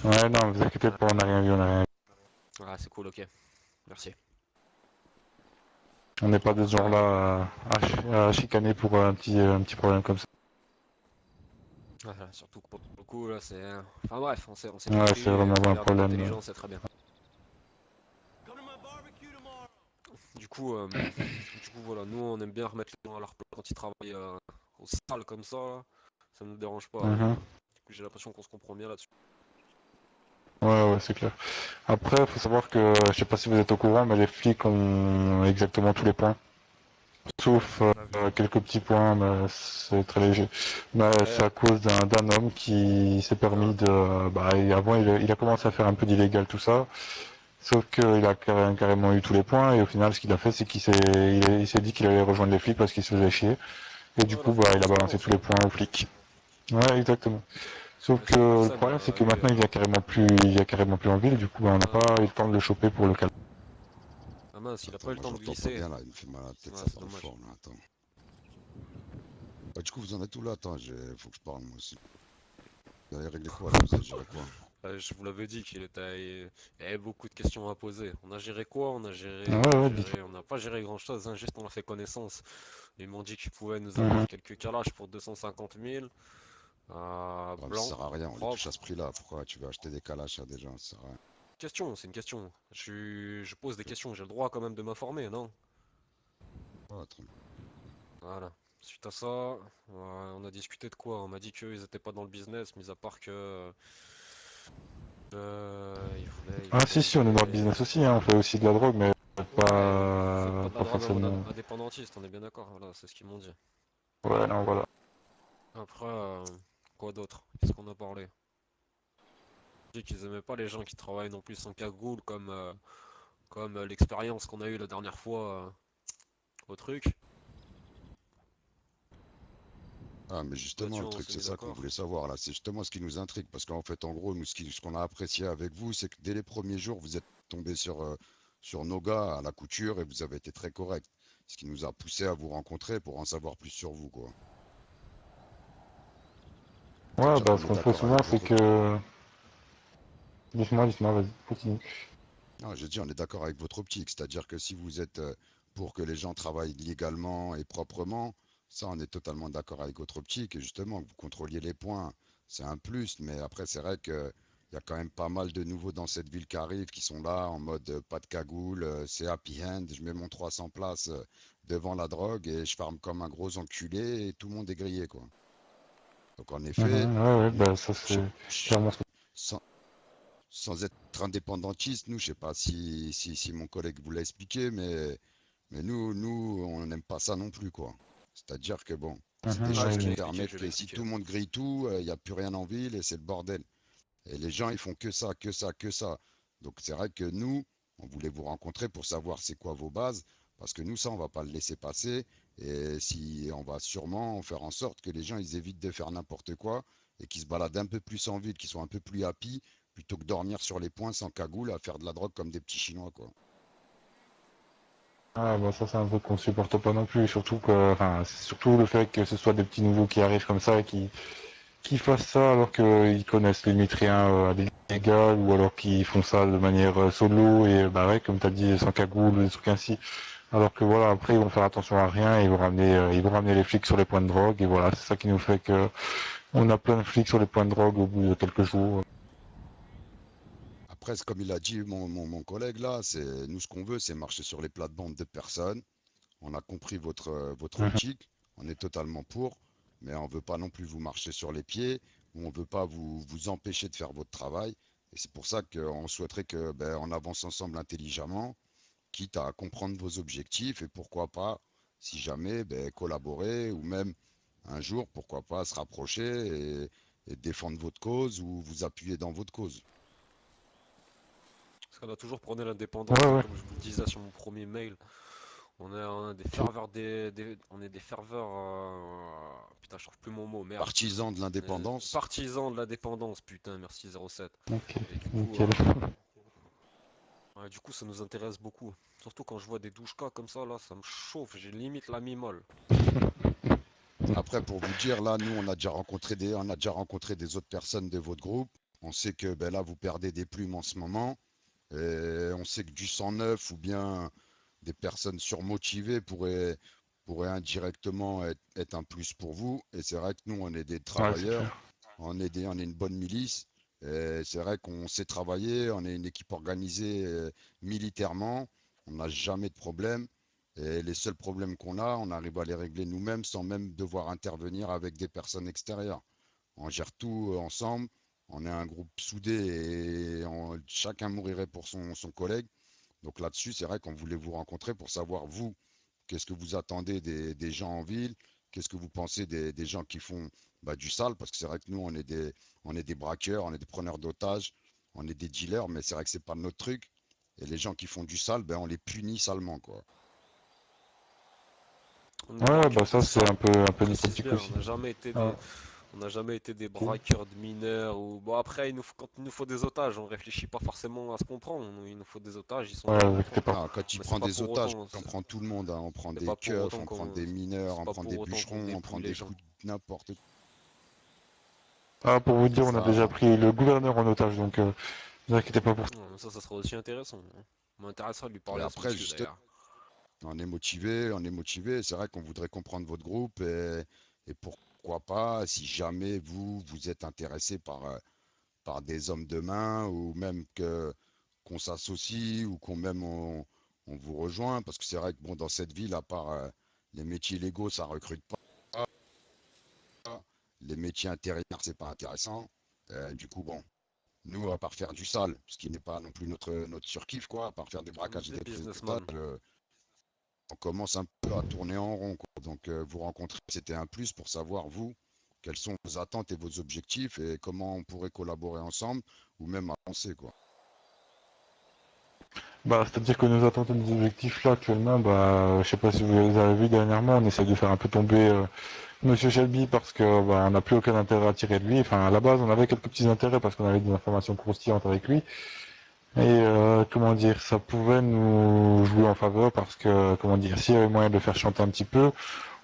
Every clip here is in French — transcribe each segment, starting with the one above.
Ouais, non, vous inquiétez pas, on n'a rien vu, on n'a rien vu. Ah, c'est cool, ok. Merci. On n'est pas de ce Après, genre-là à chicaner pour un petit problème comme ça. voilà, surtout que pour le coup, là, c'est. Enfin bref, on s'est Ouais, compris c'est et vraiment on a un l'air d'être problème. intelligent, c'est très bien. Du coup, euh, du coup, voilà, nous on aime bien remettre les gens à leur place quand ils travaillent au sale comme ça, là. Ça ne nous dérange pas. Mhm. Du coup, j'ai l'impression qu'on se comprend bien là-dessus. Ouais, ouais, c'est clair. Après, il faut savoir que, je sais pas si vous êtes au courant, mais les flics ont exactement tous les points. Ouais, Sauf on a vu. quelques petits points, mais c'est très léger. Mais Mais, c'est à cause d'un homme qui s'est ouais, permis de... Bah, et avant, il a commencé à faire un peu d'illégal, tout ça. Sauf qu'il a carrément eu tous les points, et au final, ce qu'il a fait, c'est il s'est dit qu'il allait rejoindre les flics parce qu'il se faisait chier. Et du ouais, il a coup, fait bah, comme il a tout le balancé monde, tous les ça. points aux flics. Ouais, exactement. Sauf Mais que cette le personne, problème, c'est que lui, maintenant, il vient carrément plus en ville, du coup, bah, on n'a ah, pas eu le temps de le choper pour le calmer. ah mince, il a Attends, pas eu le moi temps de j'entends pas glisser. bien là, il me fait mal à la tête, Ouais, ça c'est parle dommage. fort là, attends. Bah, du coup, vous en êtes où là? Attends, faut que je parle moi aussi. Vous avez réglé quoi là? Vous avez géré quoi? Je vous l'avais dit il y avait beaucoup de questions à poser. On a géré quoi? Ouais, ouais, dites. On n'a pas géré grand-chose, hein, juste on a fait connaissance. Ils m'ont dit qu'ils pouvaient nous avoir Mhm. quelques calages pour 250 000, Ouais, mais ça blanc, sert à rien, on les touche à propre. ce prix là. Pourquoi tu vas acheter des calaches à des gens? Ça sert à rien. Question, c'est une question. Je pose des questions, j'ai le droit quand même de m'informer, non? Ouais, tranquille. Voilà. Suite à ça, on a discuté de quoi? On m'a dit qu'ils étaient pas dans le business, mis à part que Ah si, ils si, on est dans le voulaient. business aussi, hein, on fait aussi de la drogue, mais Ouais, vous faites pas de la pas drogue forcément. indépendantiste, on est bien d'accord, voilà, c'est ce qu'ils m'ont dit. Ouais, non, voilà. Après, quoi d'autre? Qu'est-ce qu'on a parlé? Ils ont dit qu'ils aimaient pas les gens qui travaillent non plus sans cagoule, comme l'expérience qu'on a eue la dernière fois au truc. Ah, mais justement, Là-dessus, le on truc, s'est c'est mis ça qu'on d'accord. voulait savoir là. C'est justement ce qui nous intrigue. Parce qu'en fait, en gros, nous, ce qu'on a apprécié avec vous, c'est que dès les premiers jours, vous êtes tombé sur nos gars à la couture et vous avez été très correct. Ce qui nous a poussé à vous rencontrer pour en savoir plus sur vous, quoi. Ouais, C'est-à-dire bah qu'on ce est qu'on fait d'accord souvent, avec c'est votre. que... Dites-moi, vas-y, continue. Non, j'ai dit, on est d'accord avec votre optique. C'est-à-dire que si vous êtes pour que les gens travaillent légalement et proprement, ça, on est totalement d'accord avec votre optique. Et justement, que vous contrôliez les points, c'est un plus. Mais après, c'est vrai que il y a quand même pas mal de nouveaux dans cette ville qui arrivent, qui sont là en mode pas de cagoule, c'est happy end. Je mets mon 300 places devant la drogue et je farme comme un gros enculé et tout le monde est grillé, quoi. Donc en effet, Mhm, ouais, ouais, nous, bah ça je- c'est je- clairement ce sans, sans être indépendantiste, nous, je sais pas si mon collègue vous l'a expliqué, mais nous, on n'aime pas ça non plus, quoi. C'est-à-dire que bon, que... c'est des Mhm, Ah, choses je qui l'ai ouais, expliqué, permettent je l'ai que si expliqué. tout le monde grille tout, il n'y a plus rien en ville et c'est le bordel. Et les gens, ils font que ça, que ça, que ça. Donc c'est vrai que nous, on voulait vous rencontrer pour savoir c'est quoi vos bases, parce que nous, ça, on va pas le laisser passer. Et si on va sûrement faire en sorte que les gens, ils évitent de faire n'importe quoi et qu'ils se baladent un peu plus en ville, qu'ils soient un peu plus happy, plutôt que dormir sur les points sans cagoule à faire de la drogue comme des petits Chinois, quoi. ah, bah ça c'est un truc qu'on supporte pas non plus, surtout que, enfin, c'est surtout le fait que ce soit des petits nouveaux qui arrivent comme ça et qui fassent ça alors qu'ils connaissent limite rien à l'illégal ou alors qu'ils font ça de manière solo et bah ouais, comme t'as dit, sans cagoule ou des trucs ainsi. Alors que voilà, après ils vont faire attention à rien, ils vont ramener les flics sur les points de drogue et voilà, c'est ça qui nous fait que on a plein de flics sur les points de drogue au bout de quelques jours. Après, comme il a dit mon collègue là, c'est nous ce qu'on veut, c'est marcher sur les plates-bandes de personnes. On a compris votre Mhm. optique, on est totalement pour, mais on ne veut pas non plus vous marcher sur les pieds, ou on ne veut pas vous empêcher de faire votre travail. Et c'est pour ça qu'on souhaiterait que ben, on avance ensemble intelligemment, quitte à comprendre vos objectifs et pourquoi pas, si jamais, ben, collaborer ou même un jour, pourquoi pas se rapprocher et défendre votre cause ou vous appuyer dans votre cause. Parce qu'on a toujours prôné l'indépendance, Ouais, hein, ouais. comme je vous le disais sur mon premier mail. On a des ferveurs on est des ferveurs. Putain, je trouve plus mon mot, merde. Partisan de On est l'indépendance. partisans de l'indépendance, putain, merci 07. Ok, Et nickel. ouais, du coup, ça nous intéresse beaucoup. Surtout quand je vois des douchkas comme ça, là, ça me chauffe, j'ai limite la mi-molle. Après, pour vous dire, là, nous, on a déjà rencontré des autres personnes de votre groupe. On sait que ben là, vous perdez des plumes en ce moment. Et on sait que du sang neuf ou bien des personnes surmotivées pourraient indirectement être un plus pour vous. Et c'est vrai que nous, on est des Ouais, c'est travailleurs, clair. on est une bonne milice. Et c'est vrai qu'on sait travailler, on est une équipe organisée militairement, on n'a jamais de problème. Et les seuls problèmes qu'on a, on arrive à les régler nous-mêmes sans même devoir intervenir avec des personnes extérieures. On gère tout ensemble, on est un groupe soudé et chacun mourirait pour son collègue. Donc là-dessus, c'est vrai qu'on voulait vous rencontrer pour savoir, vous, qu'est-ce que vous attendez des gens en ville, qu'est-ce que vous pensez des gens qui font du sale, parce que c'est vrai que nous, on est des braqueurs, on est des preneurs d'otages, on est des dealers, mais c'est vrai que c'est pas notre truc. Et les gens qui font du sale, ben, on les punit salement, quoi. On est Ouais, braqueurs bah de ça c'est salles. un peu notre Précise optique bien, aussi. Ah, on n'a jamais été des ok. braqueurs de mineurs ou bon après quand il nous faut des otages, on réfléchit pas forcément à ce qu'on prend. Il nous faut des otages, ils sont Ouais, là, on vous les inquiétez prend. pas. Non, quand il Mais c'est prend pas des pour otages, autant, on prend tout le monde, hein. On prend c'est des pas pour keufs, autant on prend qu'on, des mineurs, c'est on pas prend pour des autant qu'on bûcherons, on prend dépouille les des gens. coups de n'importe quoi. Ah, pour vous C'est dire, on a ça, déjà donc. pris le gouverneur en otage, donc vous inquiétez pas pour ça. Ouais, ça sera aussi intéressant. M'intéressera de lui Et parler à ce après, monsieur juste, d'ailleurs. on est motivé, on est motivé. C'est vrai qu'on voudrait comprendre votre groupe et pourquoi pas, si jamais vous êtes intéressé par des hommes de main ou même qu'on s'associe ou qu'on même on vous rejoint. Parce que c'est vrai que bon, dans cette ville, à part les métiers légaux, ça recrute pas. Les métiers intérieurs, c'est pas intéressant. Du coup, bon, nous, à part faire du sale, ce qui n'est pas non plus notre surkiff, quoi, à part faire des On est braquages et des des prises businessmen. d'otages, on commence un peu à tourner en rond, quoi. Donc, vous rencontrer, c'était un plus pour savoir, vous, quelles sont vos attentes et vos objectifs et comment on pourrait collaborer ensemble ou même avancer, quoi. Bah, c'est-à-dire que nos attentes et nos objectifs là actuellement, bah, je sais pas si vous les avez vus dernièrement, on essaie de faire un peu tomber Monsieur Shelby parce que bah, on n'a plus aucun intérêt à tirer de lui. Enfin, à la base, on avait quelques petits intérêts parce qu'on avait des informations croustillantes avec lui. Et comment dire, ça pouvait nous jouer en faveur parce que, comment dire, s'il y avait moyen de le faire chanter un petit peu,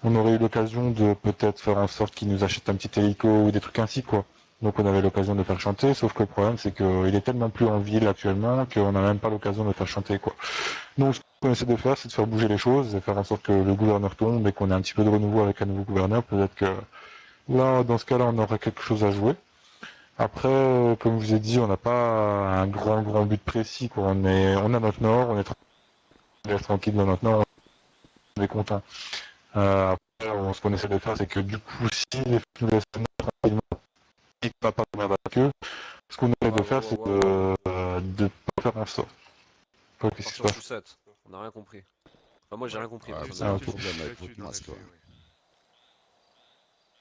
on aurait eu l'occasion de peut-être faire en sorte qu'il nous achète un petit hélico ou des trucs ainsi, quoi. Donc on avait l'occasion de le faire chanter, sauf que le problème c'est qu'il est tellement plus en ville actuellement qu'on n'a même pas l'occasion de le faire chanter, quoi. Donc ce qu'on essaie de faire, c'est de faire bouger les choses et faire en sorte que le gouverneur tombe et qu'on ait un petit peu de renouveau avec un nouveau gouverneur. Peut-être que là, dans ce cas-là, on aura quelque chose à jouer. Après, comme je vous ai dit, on n'a pas un grand but précis, quoi. On a notre nord, on est tranquille dans notre nord, on est content. Après, ce qu'on essaie de faire, c'est que du coup, si les filles nous laissent tranquillement, il ne va pas tomber avec eux. Ce qu'on essaie de faire, c'est de pas faire en sorte. Qu'est-ce qui se Partir en passe? sucette. On n'a rien compris. Enfin, moi j'ai Ouais, rien compris Ouais, c'est vous ça avez Ah, un personnellement. qui est ok. problème avec votre spéculatif en masque, effet, ouais. oui.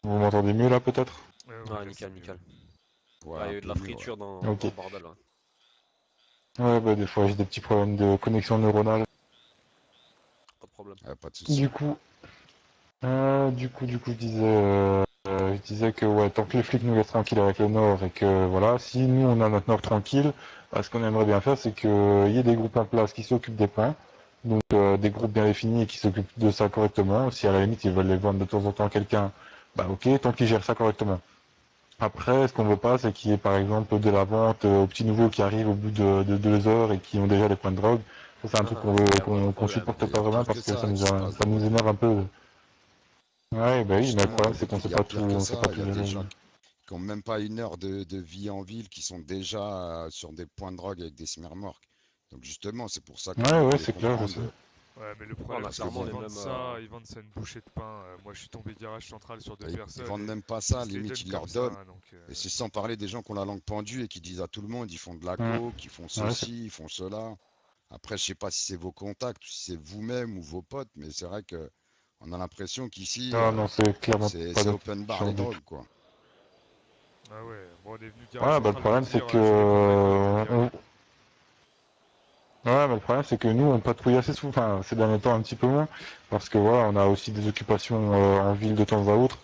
Vous m'entendez mieux là, peut-être? Oui, Ouais, là c'est nickel, mieux, nickel. oui. Ouais, Ouais, il y un a eu de peu la mieux, ouais. friture dans Ok. le bordel. Ouais. Ouais, bah des fois, j'ai des petits problèmes de connexion neuronale. Pas de problème. Pas de Du souci. coup, je disais que ouais, tant que les flics nous laissent tranquilles avec le Nord et que voilà, si nous on a notre Nord tranquille, bah, ce qu'on aimerait bien faire, c'est qu'il y ait des groupes en place qui s'occupent des points, donc des groupes bien définis et qui s'occupent de ça correctement. Si à la limite ils veulent les vendre de temps en temps à quelqu'un, bah ok, tant qu'ils gèrent ça correctement. Après, ce qu'on veut pas, c'est qu'il y ait par exemple de la vente aux petits nouveaux qui arrivent au bout de 2 heures et qui ont déjà des points de drogue. Ça, c'est un truc qu'on Ça, veut, il y a pas de qu'on problème. supporte Mais il y pas a vraiment pire que parce que ça qui se passe ça dans nous votre énerve ville. un peu. Ouais, bah oui, mais le Justement, problème, dans c'est votre qu'on ville, sait il y a pas pire que on sait pas ça. Il tout y a des gérer. gens qui n'ont même pas une heure de vie en ville, qui sont déjà sur des points de drogue avec des smirmorques. Donc justement, c'est pour ça qu'on Ouais, ouais, voulait c'est clair, je sais. comprendre. Ouais, mais le Ouais, on problème a Parce que c'est clairement qu'ils bon, les vendent mêmes. ça, ils vendent ça une bouchée de pain. Moi je suis tombé garage central sur deux ils personnes vendent et même pas ils ça, se les limite, donnent ils comme leur ça, donnent. hein, donc Et c'est sans parler des gens qui ont la langue pendue et qui disent à tout le monde, ils font de la Mm. coke, ils font Ouais, c'est... ceci, ils font cela. Après, je sais pas si c'est vos contacts, si c'est vous-même ou vos potes, mais c'est vrai que on a l'impression qu'ici, Ah non, c'est clairement pas c'est notre open bar genre les du tout. drogues, quoi. ah ouais, bon on est venu garage Ouais, bah le central pour problème, c'est dire que... je vais prendre la coke, direct. Ouais, mais le problème, c'est que nous, on patrouille assez souvent, enfin, ces derniers temps, un petit peu moins, parce que voilà, on a aussi des occupations en ville de temps à autre.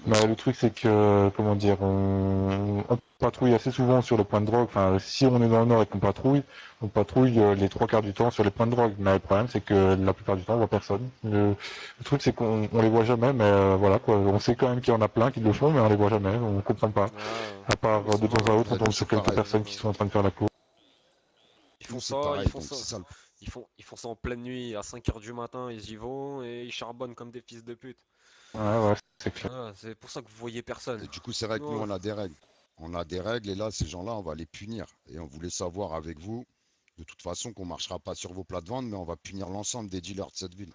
Ouais. Mais le truc, c'est que, comment dire, on patrouille assez souvent sur les points de drogue. Enfin, si on est dans le nord et qu'on patrouille, on patrouille les 3 quarts du temps sur les points de drogue. Mais le problème, c'est que la plupart du temps, on voit personne. Le truc, c'est qu'on les voit jamais, mais voilà quoi. On sait quand même qu'il y en a plein qui le font, mais on les voit jamais. On comprend pas. Ouais, À part mais de temps à autre, Ouais, on nous, tombe sur c'est quelques pareil. personnes qui sont en train de faire la cour. ils Nous, font c'est ça, pareil. ils font Donc, ça. c'est ça. Ils font ça en pleine nuit, à 5 heures du matin, ils y vont et ils charbonnent comme des fils de pute. Ouais, c'est clair. Ah, c'est pour ça que vous voyez personne. Et du coup, c'est vrai que nous, Non, on a des règles. On a des règles et là, ces gens-là, on va les punir. Et on voulait savoir avec vous, de toute façon, qu'on marchera pas sur vos plates-bandes, mais on va punir l'ensemble des dealers de cette ville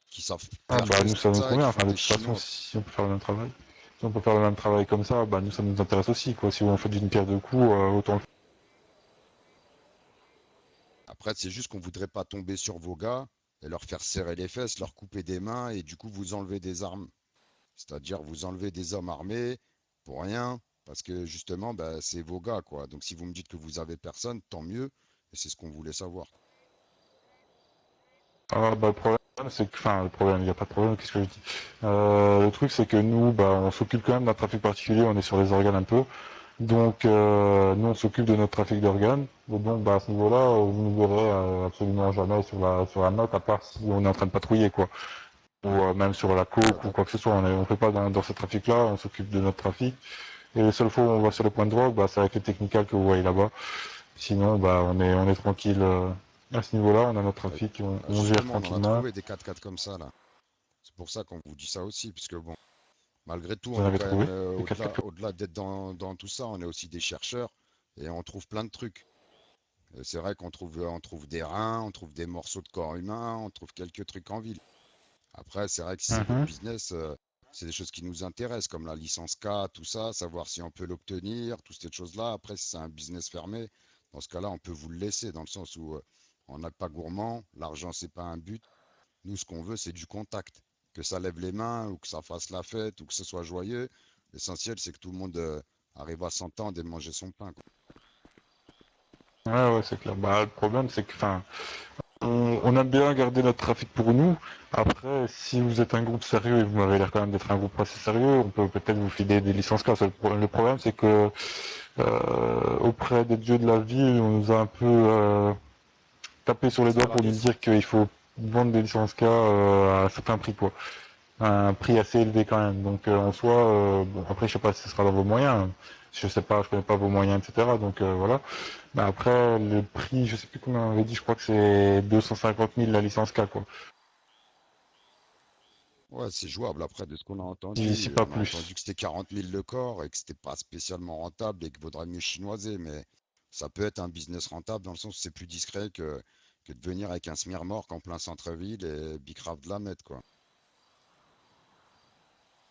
qui savent Ah faire bah que nous ça nous ça et convient. qui Enfin, font de des toute façon, chinois. si on peut faire le même travail. Si on peut faire le même travail comme ça, bah nous ça nous intéresse aussi quoi. Si on fait d'une pierre deux coups, autant le faire. Après, c'est juste qu'on voudrait pas tomber sur vos gars et leur faire serrer les fesses, leur couper des mains et du coup vous enlever des armes. C'est-à-dire vous enlevez des hommes armés pour rien, parce que justement, bah, c'est vos gars, quoi. Donc si vous me dites que vous avez personne, tant mieux, et c'est ce qu'on voulait savoir. Ah bah le problème c'est que, enfin le problème, il n'y a pas de problème, qu'est-ce que je dis le truc c'est que nous, bah on s'occupe quand même d'un trafic particulier, on est sur les organes un peu. Donc nous on s'occupe de notre trafic d'organes. Et donc bah à ce niveau-là, vous ne verrez absolument jamais sur la note, à part si on est en train de patrouiller quoi. Ou même sur la Ouais, coke ou quoi que ce soit. On fait pas dans ce trafic-là, on s'occupe de notre trafic. Et les seules fois où on va sur les points de drogue, bah c'est avec les technicals que vous voyez là-bas. Sinon bah on est tranquille à ce niveau-là, on a notre bah, trafic, bah, on gère justement, on en a tranquillement. trouvé des 4x4 comme ça, là. C'est pour ça qu'on vous dit ça aussi, puisque bon, malgré tout, Vous on en est avez quand même trouvé les 4x4. au-delà d'être dans tout ça, on est aussi des chercheurs et on trouve plein de trucs. C'est vrai on trouve des reins, on trouve des morceaux de corps humain, on trouve quelques trucs en ville. Après, c'est vrai que si c'est votre Mhm. business, c'est des choses qui nous intéressent, comme la licence K, tout ça, savoir si on peut l'obtenir, toutes ces choses-là. Après, si c'est un business fermé, dans ce cas-là, on peut vous le laisser, dans le sens où on n'a pas gourmand, l'argent, c'est pas un but. Nous, ce qu'on veut, c'est du contact. Que ça lève les mains, ou que ça fasse la fête, ou que ce soit joyeux. L'essentiel, c'est que tout le monde arrive à s'entendre et manger son pain, quoi. Ouais, c'est clair. Bah, le problème, c'est que, enfin, on aime bien garder notre trafic pour nous. Après, si vous êtes un groupe sérieux et vous m'avez l'air quand même d'être un groupe assez sérieux, on peut peut-être vous filer des licences casse. Le problème, c'est que auprès des dieux de la ville, on nous a un peu tapé sur les sur doigts la pour nous bise. dire qu'il faut vendre des licences K à un certain prix, quoi. Un prix assez élevé quand même. Donc en soi, bon, après, je sais pas si ce sera dans vos moyens. Je sais pas, je connais pas vos moyens, etc. Donc voilà. Mais après, le prix, je sais plus combien on avait dit, je crois que c'est 250 000 la licence K, quoi. Ouais, c'est jouable. Après, de ce qu'on a Si entendu, pas on a entendu plus. que c'était 40 000 le corps et que c'était pas spécialement rentable et qu'il vaudrait mieux chinoiser. Mais ça peut être un business rentable dans le sens où c'est plus discret que de venir avec un smearmork en plein centre-ville et bicrave de la mettre, quoi.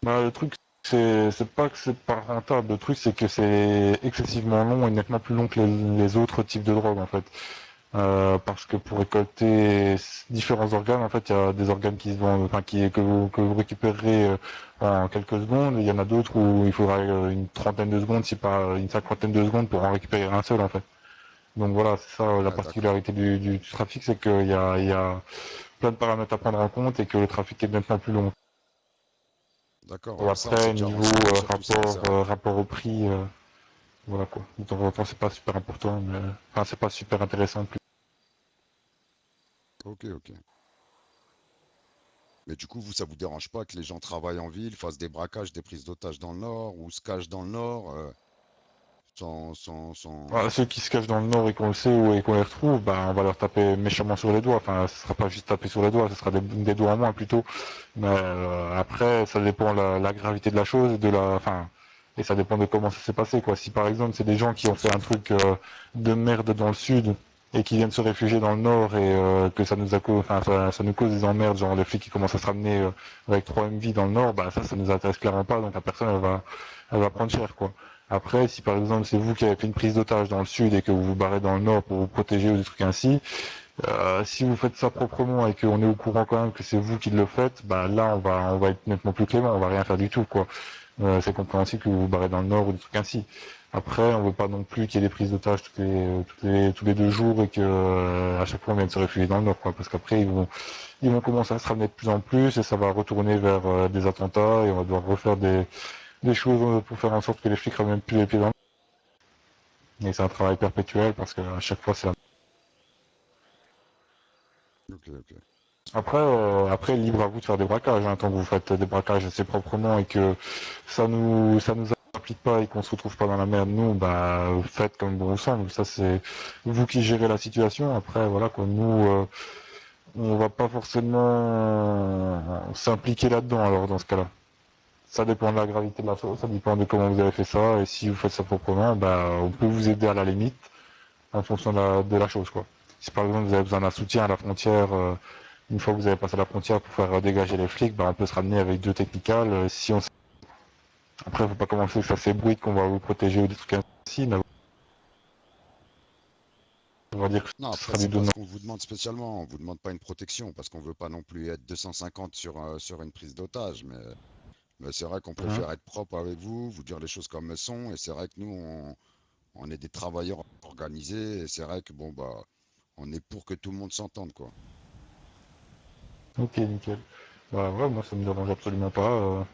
Bah, le truc, c'est pas que c'est pas rentable. Le truc, c'est que c'est excessivement long et nettement plus long que les autres types de drogues, en fait. Parce que pour récolter différents organes, en fait, il y a des organes qui se vendent, enfin, que vous récupérez en quelques secondes. Et il y en a d'autres où il faudra une trentaine de secondes, si pas une cinquantaine de secondes pour en récupérer un seul, en fait. Donc voilà, c'est ça la Ouais, d'accord. particularité du trafic, c'est qu'il y a plein de paramètres à prendre en compte et que le trafic est nettement plus long. D'accord, Et ouais, ça, on s'est après, déjà niveau renseigné sur tout ça, c'est vrai. rapport au prix, voilà quoi. De temps en temps, c'est pas super important, mais enfin, c'est pas super intéressant plus. Ok, ok. Mais du coup, vous, ça vous dérange pas que les gens travaillent en ville, fassent des braquages, des prises d'otages dans le nord ou se cachent dans le nord sans... Voilà, ceux qui se cachent dans le nord et qu'on le sait et qu'on les retrouve, bah, on va leur taper méchamment sur les doigts. Enfin, ce sera pas juste taper sur les doigts, ce sera des doigts en moins plutôt. Mais après, ça dépend la gravité de la chose et enfin, et ça dépend de comment ça s'est passé, quoi. Si par exemple c'est des gens qui ont fait un truc de merde dans le sud et qui viennent se réfugier dans le nord et que ça nous enfin, ça nous cause des emmerdes, genre les flics qui commencent à se ramener avec 3 MV dans le nord, bah ça nous intéresse clairement pas. Donc la personne, elle va prendre cher, quoi. Après, si par exemple c'est vous qui avez fait une prise d'otage dans le sud et que vous vous barrez dans le nord pour vous protéger ou des trucs ainsi, si vous faites ça proprement et qu'on est au courant quand même que c'est vous qui le faites, bah là on va être nettement plus clément, on va rien faire du tout quoi. C'est compréhensible que vous vous barrez dans le nord ou des trucs ainsi. Après, on veut pas non plus qu'il y ait des prises d'otages tous les 2 jours et que à chaque fois on vienne se réfugier dans le nord quoi, parce qu'après ils vont commencer à se ramener de plus en plus et ça va retourner vers des attentats et on va devoir refaire des choses pour faire en sorte que les flics ramènent plus les pieds dans le nord. Et c'est un travail perpétuel parce qu'à chaque fois c'est la... Ok, ok. Après, libre à vous de faire des braquages, hein, tant que vous faites des braquages assez proprement et que ça nous implique pas et qu'on se retrouve pas dans la merde, nous, bah, faites comme bon vous semble. Ça, c'est vous qui gérez la situation. Après, voilà, quoi, nous, on va pas forcément s'impliquer là-dedans, alors, dans ce cas-là. Ça dépend de la gravité de la chose, ça dépend de comment vous avez fait ça, et si vous faites ça proprement, bah, on peut vous aider à la limite, en fonction de la chose, quoi. Si par exemple vous avez besoin d'un soutien à la frontière, une fois que vous avez passé la frontière pour faire dégager les flics, bah, on peut se ramener avec 2 technicals. Si on... Après, faut pas commencer que ça s'ébruite qu'on va vous protéger ou des trucs ainsi, mais on va dire que Non, ce après, sera du c'est pas donnant. ce qu'on vous demande spécialement. On vous demande pas une protection parce qu'on veut pas non plus être 250 sur une prise d'otage. Mais c'est vrai qu'on Mhm. préfère être propre avec vous, vous dire les choses comme elles sont. Et c'est vrai que nous, on est des travailleurs organisés. Et c'est vrai que bon, bah, on est pour que tout le monde s'entende, quoi. Ok, nickel. Bah ouais, moi ça me dérange absolument pas.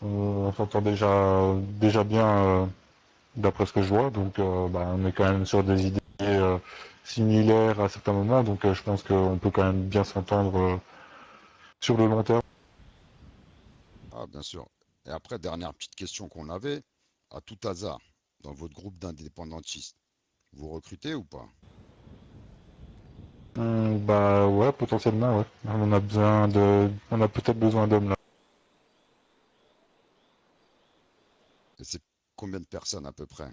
On s'entend déjà bien d'après ce que je vois, donc bah, on est quand même sur des idées similaires à certains moments, donc je pense qu'on peut quand même bien s'entendre sur le long terme. Ah, bien sûr. Et après, dernière petite question qu'on avait, à tout hasard, dans votre groupe d'indépendantistes, vous recrutez ou pas? Bah ouais, potentiellement, ouais. On a peut-être besoin d'hommes là. Et c'est combien de personnes à peu près?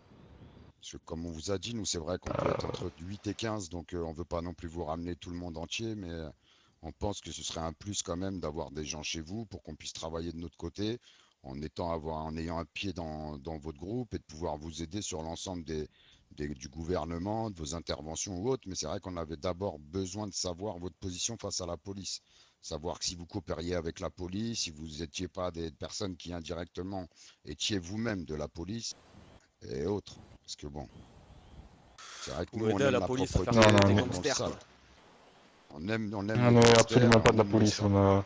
Parce que comme on vous a dit, nous, c'est vrai qu'on peut être entre 8 et 15, donc on veut pas non plus vous ramener tout le monde entier, mais on pense que ce serait un plus quand même d'avoir des gens chez vous pour qu'on puisse travailler de notre côté en ayant un pied dans votre groupe et de pouvoir vous aider sur l'ensemble du gouvernement, de vos interventions ou autres. Mais c'est vrai qu'on avait d'abord besoin de savoir votre position face à la police. Savoir si vous coopériez avec la police, si vous n'étiez pas des personnes qui indirectement étiez vous-même de la police et autres. Parce que bon, c'est vrai que nous, Pour on aider aime la la police à faire Non, propreté, des, non, mais des on aime le gangsters, sale. quoi. On aime on les est gangsters, absolument pas on de la aime le police. sale.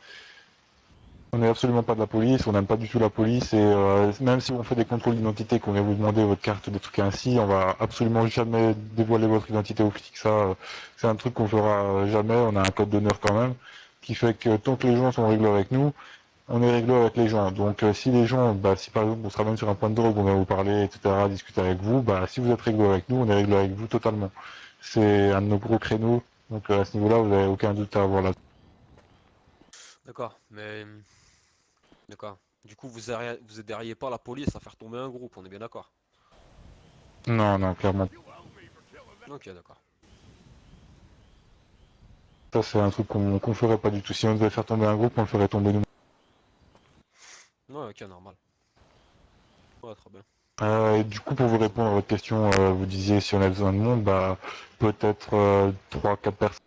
On n'est absolument pas de la police, on n'aime pas du tout la police et même si on fait des contrôles d'identité, qu'on vient vous demander votre carte, des trucs ainsi, on va absolument jamais dévoiler votre identité aux flics. Ça, c'est un truc qu'on fera jamais. On a un code d'honneur quand même qui fait que tant que les gens sont réglo avec nous, on est réglo avec les gens. Donc si les gens, bah, si par exemple on sera même sur un point de drogue, on vient vous parler, etc., discuter avec vous, bah si vous êtes réglo avec nous, on est réglo avec vous totalement. C'est un de nos gros créneaux. Donc à ce niveau-là, vous n'avez aucun doute à avoir là. D'accord, mais... D'accord. Du coup, vous aideriez pas la police à faire tomber un groupe, on est bien d'accord. Non, non, clairement. Ok, d'accord. Ça, c'est un truc qu'on ferait pas du tout. Si on devait faire tomber un groupe, on le ferait tomber nous. Ouais, ok, normal. Ouais, très bien. Et du coup, pour vous répondre à votre question, vous disiez si on a besoin de monde, bah peut-être 3-4 personnes.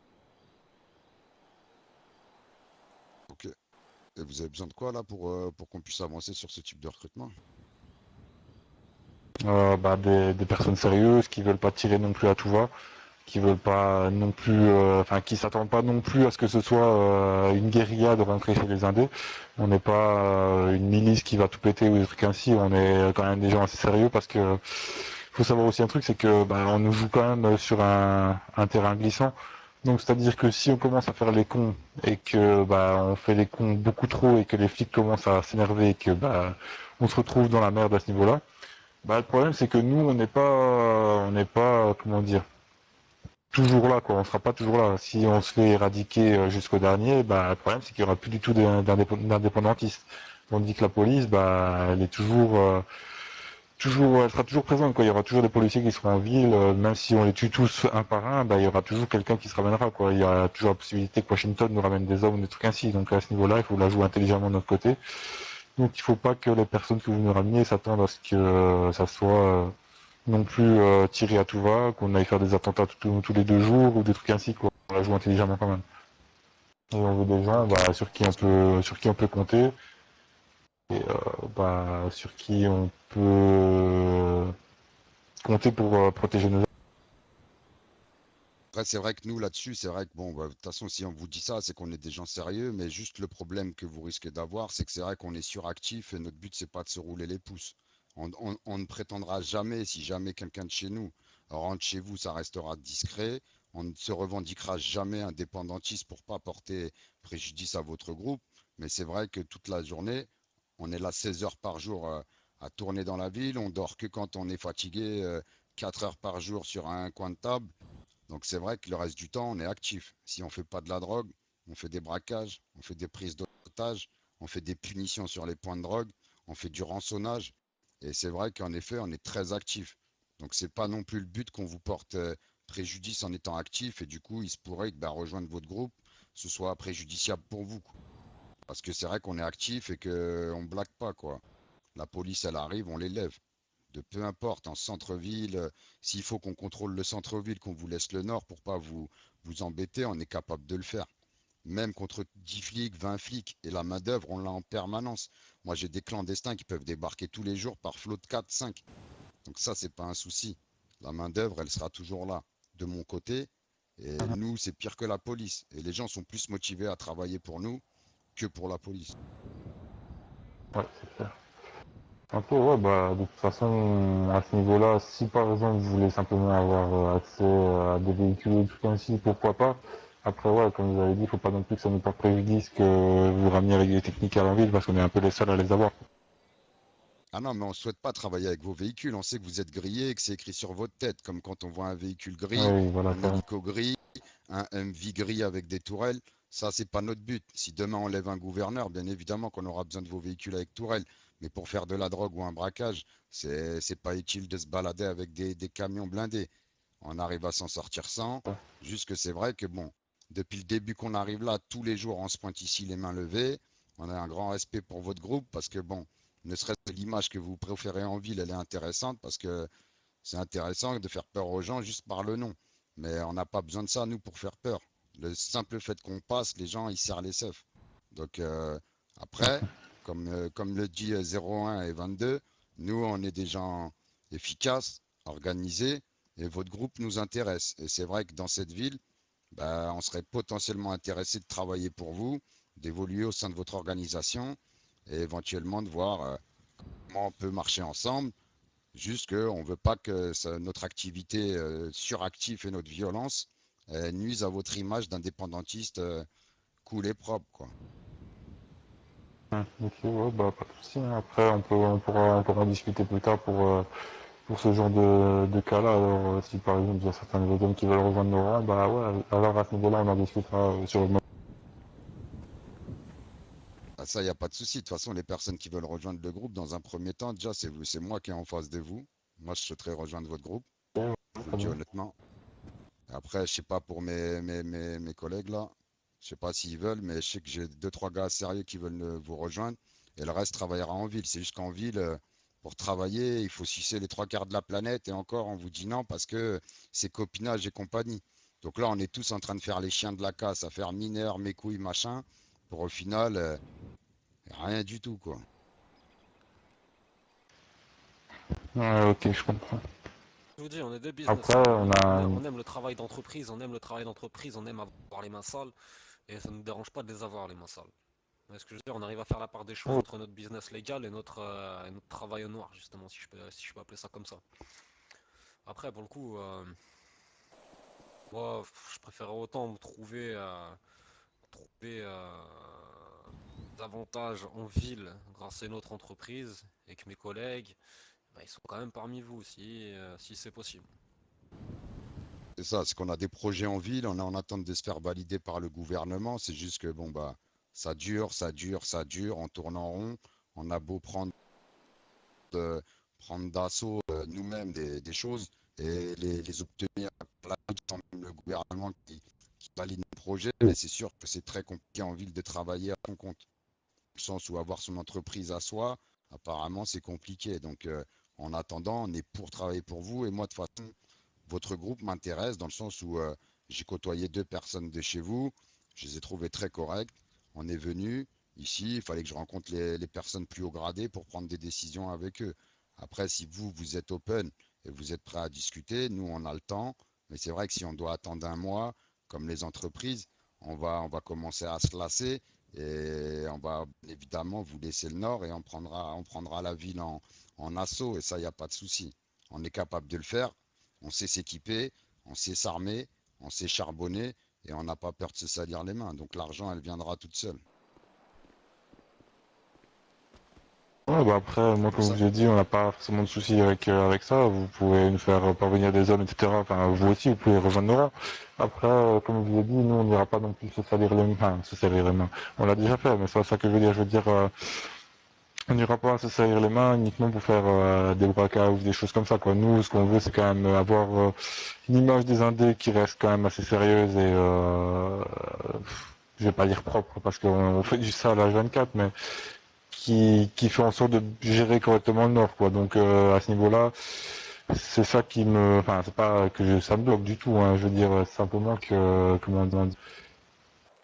Ok. Et vous avez besoin de quoi là pour qu'on puisse avancer sur ce type de recrutement? Bah, des personnes sérieuses qui veulent pas tirer non plus à tout va, qui veulent pas non plus, enfin qui s'attendent pas non plus à ce que ce soit une guérilla de rentrer chez les Indés. On n'est pas une milice qui va tout péter ou des trucs ainsi. On est quand même des gens assez sérieux parce que faut savoir aussi un truc, c'est que bah, on nous joue quand même sur un terrain glissant. Donc c'est-à-dire que si on commence à faire les cons et que bah on fait les cons beaucoup trop et que les flics commencent à s'énerver et que bah on se retrouve dans la merde à ce niveau-là, bah le problème c'est que nous on n'est pas comment dire toujours là quoi, on sera pas toujours là. Si on se fait éradiquer jusqu'au dernier, bah le problème c'est qu'il y aura plus du tout d'indépendantistes. Tandis que la police bah elle est toujours, elle sera toujours présente, quoi. Il y aura toujours des policiers qui seront en ville, même si on les tue tous un par un, bah, il y aura toujours quelqu'un qui se ramènera, quoi. Il y a toujours la possibilité que Washington nous ramène des hommes ou des trucs ainsi. Donc à ce niveau-là, il faut la jouer intelligemment de notre côté. Donc il faut pas que les personnes que vous nous rameniez s'attendent à ce que ça soit non plus tiré à tout va, qu'on aille faire des attentats tous les 2 jours ou des trucs ainsi, quoi. On la joue intelligemment quand même. Et on veut des gens Ok. bah, sur qui on peut compter et bah, sur qui on peut compter pour protéger nos... Après, c'est vrai que nous, là-dessus, c'est vrai que, bon, bah, de toute façon, si on vous dit ça, c'est qu'on est des gens sérieux, mais juste le problème que vous risquez d'avoir, c'est que c'est vrai qu'on est suractif et notre but, c'est pas de se rouler les pouces. On ne prétendra jamais, si jamais quelqu'un de chez nous On rentre chez vous, ça restera discret. On ne se revendiquera jamais indépendantiste pour pas porter préjudice à votre groupe. Mais c'est vrai que toute la journée, on est là 16 heures par jour à tourner dans la ville. On dort que quand on est fatigué, 4 heures par jour sur un coin de table. Donc c'est vrai que le reste du temps, on est actif. Si on ne fait pas de la drogue, on fait des braquages, on fait des prises d'otages, on fait des punitions sur les points de drogue, on fait du rançonnage. Et c'est vrai qu'en effet, on est très actif. Donc c'est pas non plus le but qu'on vous porte préjudice en étant actif. Et du coup, il se pourrait que rejoindre votre groupe, ce soit préjudiciable pour vous, quoi. Parce que c'est vrai qu'on est actif et qu'on ne blague pas, quoi. La police, elle arrive, on les lève. De peu importe, en centre-ville, s'il faut qu'on contrôle le centre-ville, qu'on vous laisse le nord pour pas vous embêter, on est capable de le faire. Même contre 10 flics, 20 flics, et la main-d'œuvre, on l'a en permanence. Moi, j'ai des clandestins qui peuvent débarquer tous les jours par flot de 4, 5. Donc ça, c'est pas un souci. La main-d'œuvre, elle sera toujours là, de mon côté. Et nous, c'est pire que la police. Et les gens sont plus motivés à travailler pour nous que pour la police. Ouais, c'est clair. Un peu, ouais, bah, de toute façon, à ce niveau-là, si par exemple vous voulez simplement avoir accès à des véhicules ou des trucs ainsi, pourquoi pas. Après, ouais, comme vous avez dit, il faut pas non plus que ça nous porte préjudice que vous rameniez avec des techniques à la ville parce qu'on est un peu les seuls à les avoir. Ah non, mais on ne souhaite pas travailler avec vos véhicules. On sait que vous êtes grillé et que c'est écrit sur votre tête, comme quand on voit un véhicule gris, Oui, voilà, un clairement. hélico gris, un MV gris avec des tourelles. Ça, c'est pas notre but. Si demain on lève un gouverneur, bien évidemment qu'on aura besoin de vos véhicules avec tourelles. Mais pour faire de la drogue ou un braquage, c'est pas utile de se balader avec des camions blindés. On arrive à s'en sortir sans. Juste que c'est vrai que bon, depuis le début qu'on arrive là, tous les jours, on se pointe ici les mains levées. On a un grand respect pour votre groupe parce que bon, ne serait-ce que l'image que vous préférez en ville, elle est intéressante parce que c'est intéressant de faire peur aux gens juste par le nom. Mais on n'a pas besoin de ça, nous, pour faire peur. Le simple fait qu'on passe, les gens, ils serrent les seufs. Donc après, comme le dit 01 et 22, nous, on est des gens efficaces, organisés, et votre groupe nous intéresse. Et c'est vrai que dans cette ville, on serait potentiellement intéressé de travailler pour vous, d'évoluer au sein de votre organisation, et éventuellement de voir comment on peut marcher ensemble. Juste qu'on ne veut pas que notre activité suractive et notre violence nuisent à votre image d'indépendantiste cool et propre, quoi. Ok, ouais, bah, pas de souci, hein. Après, on pourra en discuter plus tard pour ce genre de cas-là. Alors, si par exemple il y a certains de vos hommes qui veulent rejoindre nos rangs, bah ouais, alors à ce niveau-là, on en discutera sur le moment. Ah, ça, il n'y a pas de souci. De toute façon, les personnes qui veulent rejoindre le groupe, dans un premier temps, déjà, c'est moi qui est en face de vous. Moi, je souhaiterais rejoindre votre groupe. Je vous le Très dis bien. honnêtement. Après, je sais pas pour mes collègues là. Je sais pas s'ils veulent, mais je sais que j'ai deux, trois gars sérieux qui veulent vous rejoindre. Et le reste travaillera en ville. C'est juste qu'en ville, pour travailler, il faut sucer les trois quarts de la planète. Et encore, on vous dit non parce que c'est copinage et compagnie. Donc là, on est tous en train de faire les chiens de la casse, à faire mineur, mes couilles, machin, pour au final, rien du tout, quoi. Ouais, ok, je comprends. Je vous dis, on est des Après, businessmen. on a On aime le travail d'entreprise, on aime le travail d'entreprise, on aime avoir les mains sales, et ça ne nous dérange pas de les avoir, les mains sales. Vous voyez ce que je veux dire? On arrive à faire la part des choses ouais, entre notre business légal et notre travail au noir, justement, si je peux appeler ça comme ça. Après, pour le coup, moi, je préférerais autant me trouver des avantages en ville grâce à notre entreprise et que mes collègues, bah, ils sont quand même parmi vous si c'est possible. C'est ça, c'est qu'on a des projets en ville, on est en attente de se faire valider par le gouvernement. C'est juste que bon ça dure, ça dure, ça dure, on tourne en rond. On a beau prendre d'assaut nous-mêmes des choses et les obtenir par la suite sans même le gouvernement qui valide nos projets, mais c'est sûr que c'est très compliqué en ville de travailler à son compte. Dans le sens où avoir son entreprise à soi, apparemment c'est compliqué. Donc en attendant, on est pour travailler pour vous et moi de toute façon votre groupe m'intéresse dans le sens où j'ai côtoyé deux personnes de chez vous, je les ai trouvées très correctes. On est venu ici, il fallait que je rencontre les personnes plus haut gradées pour prendre des décisions avec eux. Après, si vous êtes open et vous êtes prêt à discuter, nous, on a le temps. Mais c'est vrai que si on doit attendre un mois, comme les entreprises, on va commencer à se lasser et on va évidemment vous laisser le nord et on prendra la ville en assaut et ça, il n'y a pas de souci. On est capable de le faire. On sait s'équiper, on sait s'armer, on sait charbonner et on n'a pas peur de se salir les mains. Donc l'argent, elle viendra toute seule. Ouais, bah après, moi, C'est pour comme je ça. vous ai dit, on n'a pas forcément de soucis avec ça. Vous pouvez nous faire parvenir des hommes, etc. Enfin, vous aussi, vous pouvez rejoindre nos rangs. Après, comme je vous ai dit, nous, on n'ira pas non plus se salir les mains. Enfin, se salir les mains. On l'a déjà fait, mais c'est pas ça que je veux dire. Je veux dire, on n'ira pas se salir les mains uniquement pour faire des braquages ou des choses comme ça, quoi. Nous, ce qu'on veut, c'est quand même avoir une image des indés qui reste quand même assez sérieuse et, je vais pas dire propre, parce qu'on fait du sale à H24, mais qui fait en sorte de gérer correctement le Nord, quoi. Donc à ce niveau-là, c'est ça qui me, enfin c'est pas que ça me bloque du tout, hein. Je veux dire simplement que comment dire,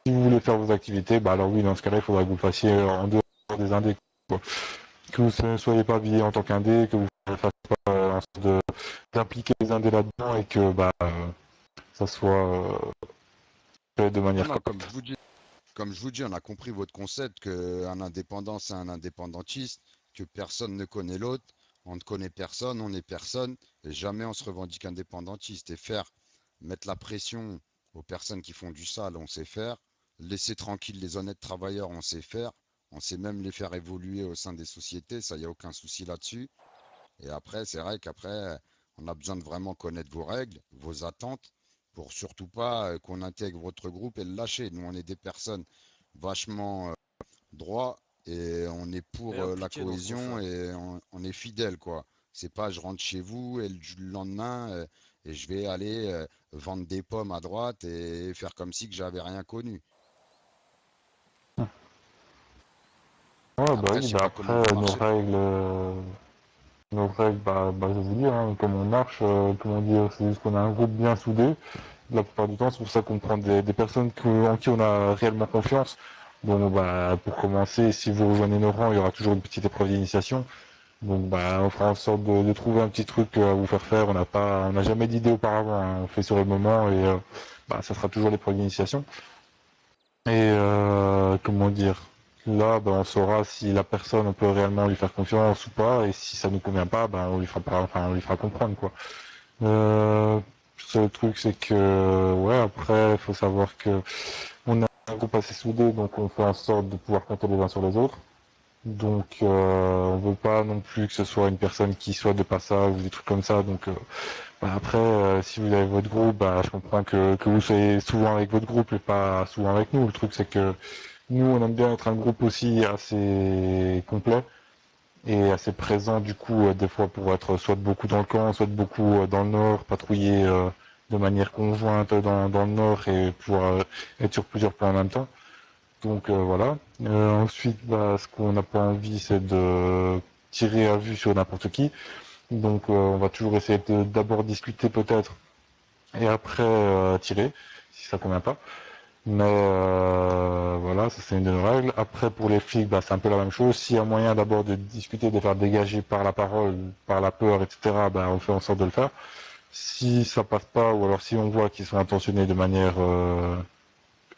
si vous voulez faire vos activités, bah alors oui, dans ce cas-là, il faudra que vous fassiez en dehors des indés, quoi. Que vous ne soyez pas habillé en tant qu'indé, que vous ne fassiez pas en sorte d'impliquer les indés là-dedans et que bah ça soit fait de Non, manière non, correcte. comme je vous dis, on a compris votre concept qu'un indépendant, c'est un indépendantiste, que personne ne connaît l'autre, on ne connaît personne, on n'est personne, et jamais on se revendique indépendantiste. Et mettre la pression aux personnes qui font du sale, on sait faire. Laisser tranquille les honnêtes travailleurs, on sait faire. On sait même les faire évoluer au sein des sociétés, ça, il n'y a aucun souci là-dessus. Et après, c'est vrai qu'après, on a besoin de vraiment connaître vos règles, vos attentes, pour surtout pas qu'on intègre votre groupe et le lâcher. Nous, on est des personnes vachement droits et on est Et pour la impliqué dans ce qu'on cohésion fait. et on est fidèle, quoi. C'est pas je rentre chez vous et le lendemain et je vais aller vendre des pommes à droite et faire comme si que j'avais rien connu. Ouais, bah Après, oui, je sais bah pas comment après vous nos marchez. règles. Donc, ouais, bah, je vais vous dire, hein, comme on marche, comment dire, c'est juste qu'on a un groupe bien soudé. La plupart du temps, c'est pour ça qu'on prend des personnes en qui on a réellement confiance. Bon, bah, pour commencer, si vous rejoignez nos rangs, il y aura toujours une petite épreuve d'initiation. Donc, bah, on fera en sorte de trouver un petit truc à vous faire faire. On n'a jamais d'idée auparavant, hein. On fait sur le moment et, bah, ça sera toujours l'épreuve d'initiation. Et comment dire, là, ben, on saura si la personne, on peut réellement lui faire confiance ou pas, et si ça nous convient pas, ben, on lui fera pas, enfin, on lui fera comprendre, quoi. Le seul truc, c'est que, ouais, après, il faut savoir que on a un groupe assez soudé, donc on fait en sorte de pouvoir compter les uns sur les autres. Donc, on veut pas non plus que ce soit une personne qui soit de passage ou des trucs comme ça. Donc, bah, après, si vous avez votre groupe, bah, je comprends que vous soyez souvent avec votre groupe et pas souvent avec nous. Le truc, c'est que nous, on aime bien être un groupe aussi assez complet et assez présent, du coup, des fois pour être soit beaucoup dans le camp, soit beaucoup dans le nord, patrouiller de manière conjointe dans le nord et pouvoir être sur plusieurs plans en même temps. Donc voilà. Ensuite, bah, ce qu'on n'a pas envie, c'est de tirer à vue sur n'importe qui. Donc on va toujours essayer de d'abord discuter peut-être et après tirer, si ça convient pas. Mais voilà, ça c'est une de nos règles. Après pour les flics, bah, c'est un peu la même chose. S'il y a moyen d'abord de discuter, de faire dégager par la parole, par la peur, etc., bah, on fait en sorte de le faire. Si ça passe pas, ou alors si on voit qu'ils sont intentionnés de manière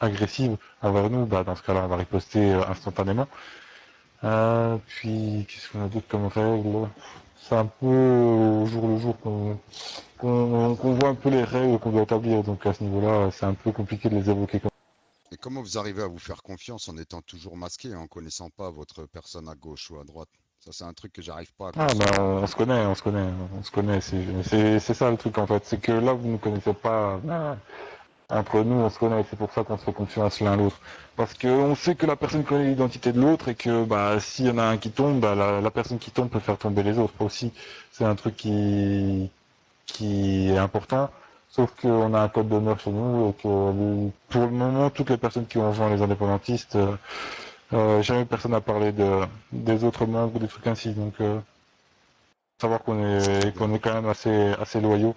agressive envers nous, bah, dans ce cas-là, on va riposter instantanément. Puis, qu'est-ce qu'on a d'autre comme règle? C'est un peu au jour le jour qu'on voit un peu les règles qu'on doit établir. Donc à ce niveau-là, c'est un peu compliqué de les évoquer comme Et comment vous arrivez à vous faire confiance en étant toujours masqué et en connaissant pas votre personne à gauche ou à droite? Ça, c'est un truc que j'arrive pas à ça. Ah ben concevoir. on se connaît. C'est ça le truc en fait. C'est que là, vous ne connaissez pas. Entre nous, on se connaît. C'est pour ça qu'on se fait confiance l'un l'autre. Parce qu'on sait que la personne connaît l'identité de l'autre et que bah s'il y en a un qui tombe, bah, la personne qui tombe peut faire tomber les autres aussi. C'est un truc qui est important. Sauf qu'on a un code d'honneur chez nous et que pour le moment, toutes les personnes qui ont rejoint les indépendantistes, jamais personne n'a parlé des autres membres ou des trucs ainsi. Donc, savoir qu'on est quand même assez loyaux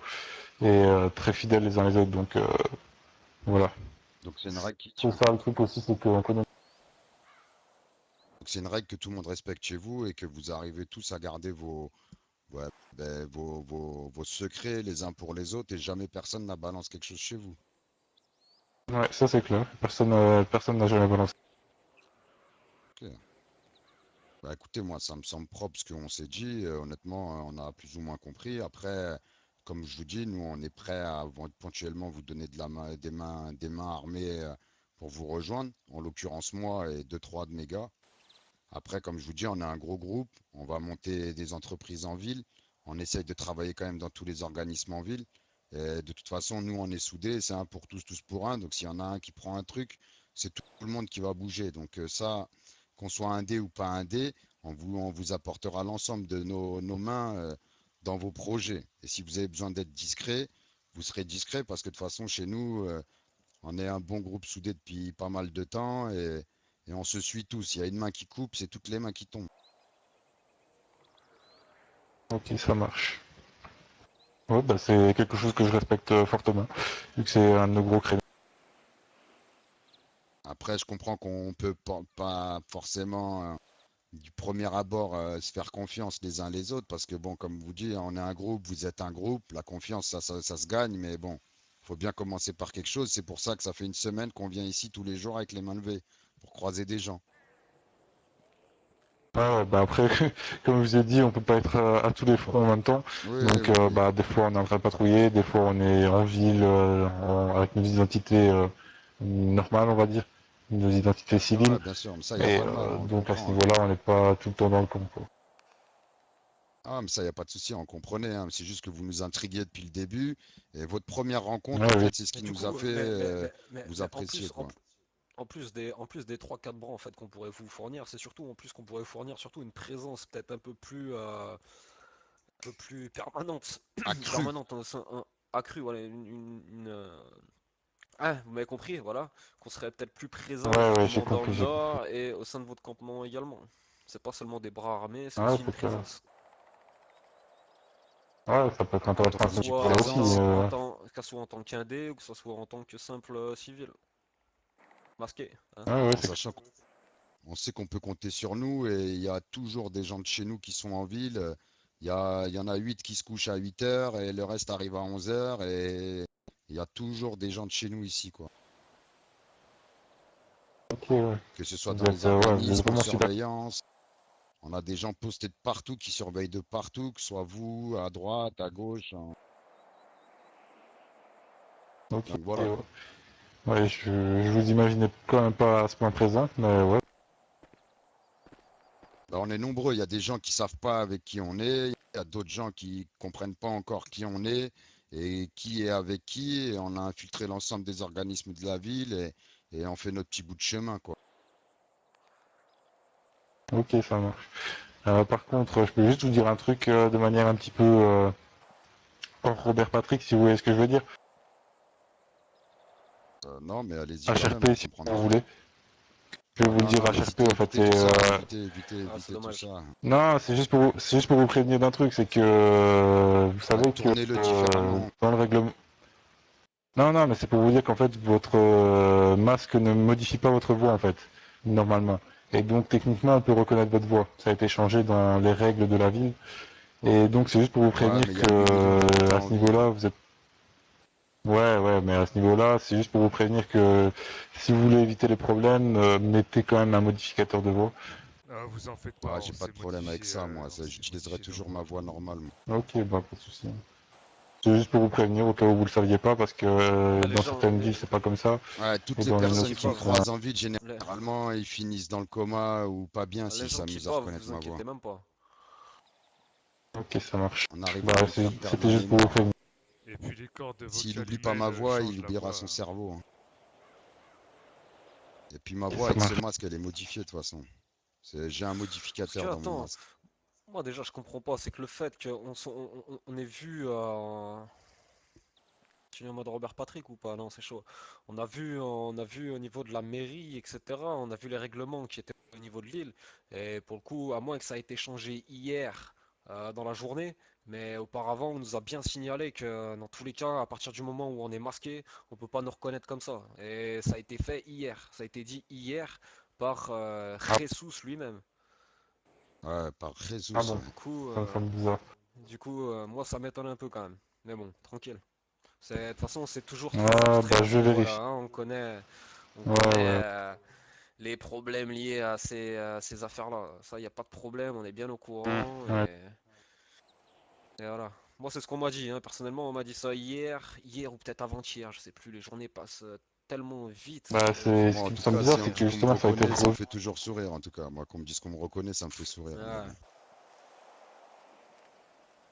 et très fidèles les uns les autres. Donc, voilà. Donc c'est une règle qui C'est tient. ça le truc aussi, c'est qu'on connaît. Donc c'est une règle que tout le monde respecte chez vous et que vous arrivez tous à garder ouais, vos secrets les uns pour les autres et jamais personne n'a balance quelque chose chez vous. Ouais, ça c'est clair. Personne n'a jamais balancé. Ok. Bah écoutez, moi ça me semble propre ce qu'on s'est dit. Honnêtement, on a plus ou moins compris. Après, comme je vous dis, nous, on est prêt à éventuellement vous donner des mains armées pour vous rejoindre. En l'occurrence, moi et 2-3 de mes gars. Après, comme je vous dis, on a un gros groupe. On va monter des entreprises en ville. On essaye de travailler quand même dans tous les organismes en ville. Et de toute façon, nous, on est soudés. C'est un pour tous, tous pour un. Donc, s'il y en a un qui prend un truc, c'est tout le monde qui va bouger. Donc, ça, qu'on soit indé ou pas indé, on vous apportera l'ensemble de nos mains dans vos projets. Et si vous avez besoin d'être discret, vous serez discret parce que de toute façon, chez nous, on est un bon groupe soudé depuis pas mal de temps et on se suit tous. Il y a une main qui coupe, c'est toutes les mains qui tombent. Ok, ça marche. Ouais, bah c'est quelque chose que je respecte fortement, vu que c'est un de nos gros créneaux. Après, je comprends qu'on peut pas forcément du premier abord se faire confiance les uns les autres parce que bon, comme vous dites, on est un groupe, vous êtes un groupe, la confiance, ça se gagne, mais bon, faut bien commencer par quelque chose. C'est pour ça que ça fait une semaine qu'on vient ici tous les jours avec les mains levées pour croiser des gens. Ah ouais, bah après, comme je vous ai dit, on peut pas être à tous les fronts en même temps. Oui, Donc, oui, oui. bah, des fois, on est en train de patrouiller, des fois, on est en ville avec nos identités normales, on va dire, nos identités civiles. Ouais, bien sûr, mais ça, il n'y a Et pas de mal, on donc, à ce comprend, hein. niveau-là, on n'est pas tout le temps dans le camp, quoi. Ah, mais ça, il n'y a pas de souci, on comprenait, hein. C'est juste que vous nous intriguiez depuis le début. Et votre première rencontre, Ouais, en oui. fait, c'est ce Mais qui du nous a coup, fait vous mais en apprécier, plus, quoi. en plus des 3-4 bras en fait qu'on pourrait vous fournir, c'est surtout en plus qu'on pourrait fournir surtout une présence peut-être un peu plus permanente, Accru. permanente, accrue, voilà, ah, vous m'avez compris, voilà, qu'on serait peut-être plus présent Ouais, ouais, j'ai justement dans le compris, j'ai compris. nord et au sein de votre campement également. C'est pas seulement des bras armés, c'est Ouais, aussi une c'est clair. présence. Ouais, ça peut être intéressant Donc, à Que quand ce on dit ce niveau-là soit aussi. présence, que ce soit en tant qu'indé ou que ce soit en tant que simple civil, masqué, hein. Ouais, ouais, en c'est clair. sachant qu'on sait qu'on peut compter sur nous et il y a toujours des gens de chez nous qui sont en ville. Il y en a 8 qui se couchent à 8 heures et le reste arrive à 11 heures et il y a toujours des gens de chez nous ici, quoi. Ok, ouais. Que ce soit Vous dans êtes, les ouais, vous êtes organismes, en vraiment super. surveillance. On a des gens postés de partout qui surveillent de partout, que ce soit vous, à droite, à gauche, Ok, donc voilà, ouais. quoi. Ouais, je vous imaginais quand même pas à ce point présent, mais ouais. Bah, on est nombreux. Il y a des gens qui savent pas avec qui on est. Il y a d'autres gens qui comprennent pas encore qui on est et qui est avec qui. Et on a infiltré l'ensemble des organismes de la ville et on fait notre petit bout de chemin, quoi. Ok, ça marche. Par contre, je peux juste vous dire un truc de manière un petit peu hors Robert Patrick, si vous voyez ce que je veux dire. Non, mais allez-y quand même, HRP, on si comprendra vous pas. voulez. Je vais vous le Non, dire, non, HRP, en fait, évitez tout c'est... ça. Évitez, Ah, c'est évitez tout dommage. ça. Non, c'est juste pour vous prévenir d'un truc, c'est que vous Ouais, savez que tournez-le différemment. dans le règlement... Non, non, mais c'est pour vous dire qu'en fait, votre masque ne modifie pas votre voix, en fait, normalement. Et donc, techniquement, on peut reconnaître votre voix. Ça a été changé dans les règles de la ville. Et donc, c'est juste pour vous Ouais, prévenir mais il y a 8 millions que d'habitants à en ce ville. niveau-là, vous êtes... Ouais, ouais, mais à ce niveau-là, c'est juste pour vous prévenir que si vous voulez éviter les problèmes, mettez quand même un modificateur de voix. Ah, vous en faites pas, Ouais, on j'ai pas s'est de problème avec modifié, ça, moi. on s'est J'utiliserai modifié nos toujours voix. ma voix normale. Ok, bah pas de souci. C'est juste pour vous prévenir au cas où vous le saviez pas, parce que Ah, dans certaines villes c'est pas comme ça, Ouais, toutes et les dans les les gens nôtres personnes qui qui me c'est bavent, ça. croisent en ville, les, généralement, ils finissent dans le coma ou pas bien les s'ils gens qui s'amusent à bavent, reconnaître vous ma voix. inquiétez même pas. Ok, ça marche. On arrive à Bah lui faire perdre c'était la juste pour vous mémoire. prévenir. Et puis les cordes S'il vocales n'oublie pas humaines ma voix, il changent la oubliera son voix. cerveau, hein. Et puis ma Ok, voix ça avec ce marche. masque, elle est modifiée de toute façon. J'ai un Parce que modificateur dans mon attends, masque. moi déjà je comprends pas, c'est que le fait qu'on ait vu, tu es en mode Robert Patrick ou pas? Non, c'est chaud. On a vu au niveau de la mairie, etc. On a vu les règlements qui étaient au niveau de l'île. Et pour le coup, à moins que ça ait été changé hier dans la journée, mais auparavant, on nous a bien signalé que dans tous les cas, à partir du moment où on est masqué, on peut pas nous reconnaître comme ça. Et ça a été fait hier. Ça a été dit hier par Ah, Jesus lui-même. Ouais, par ah Jesus, bon, ouais. ça me semble bizarre. Moi, ça m'étonne un peu quand même. Mais bon, tranquille. De toute façon, c'est toujours très Ah abstrait bah à ce je vais niveau-là, vérifier. hein. On Ouais, connaît ouais. les problèmes liés à ces affaires-là. Ça, il n'y a pas de problème, on est bien au Hmm, courant ouais. et voilà. Moi, c'est ce qu'on m'a dit, hein. Personnellement, on m'a dit ça hier ou peut-être avant-hier, je sais plus. Les journées passent tellement vite. Bah, c'est ce Moi, en qui me tout semble cas, bizarre, si on c'est me que dit qu'on me justement, ça a été reconnaît, ça me revu. fait toujours sourire, en tout cas. Moi, qu'on me dise qu'on me reconnaît, ça me fait sourire. Ouais.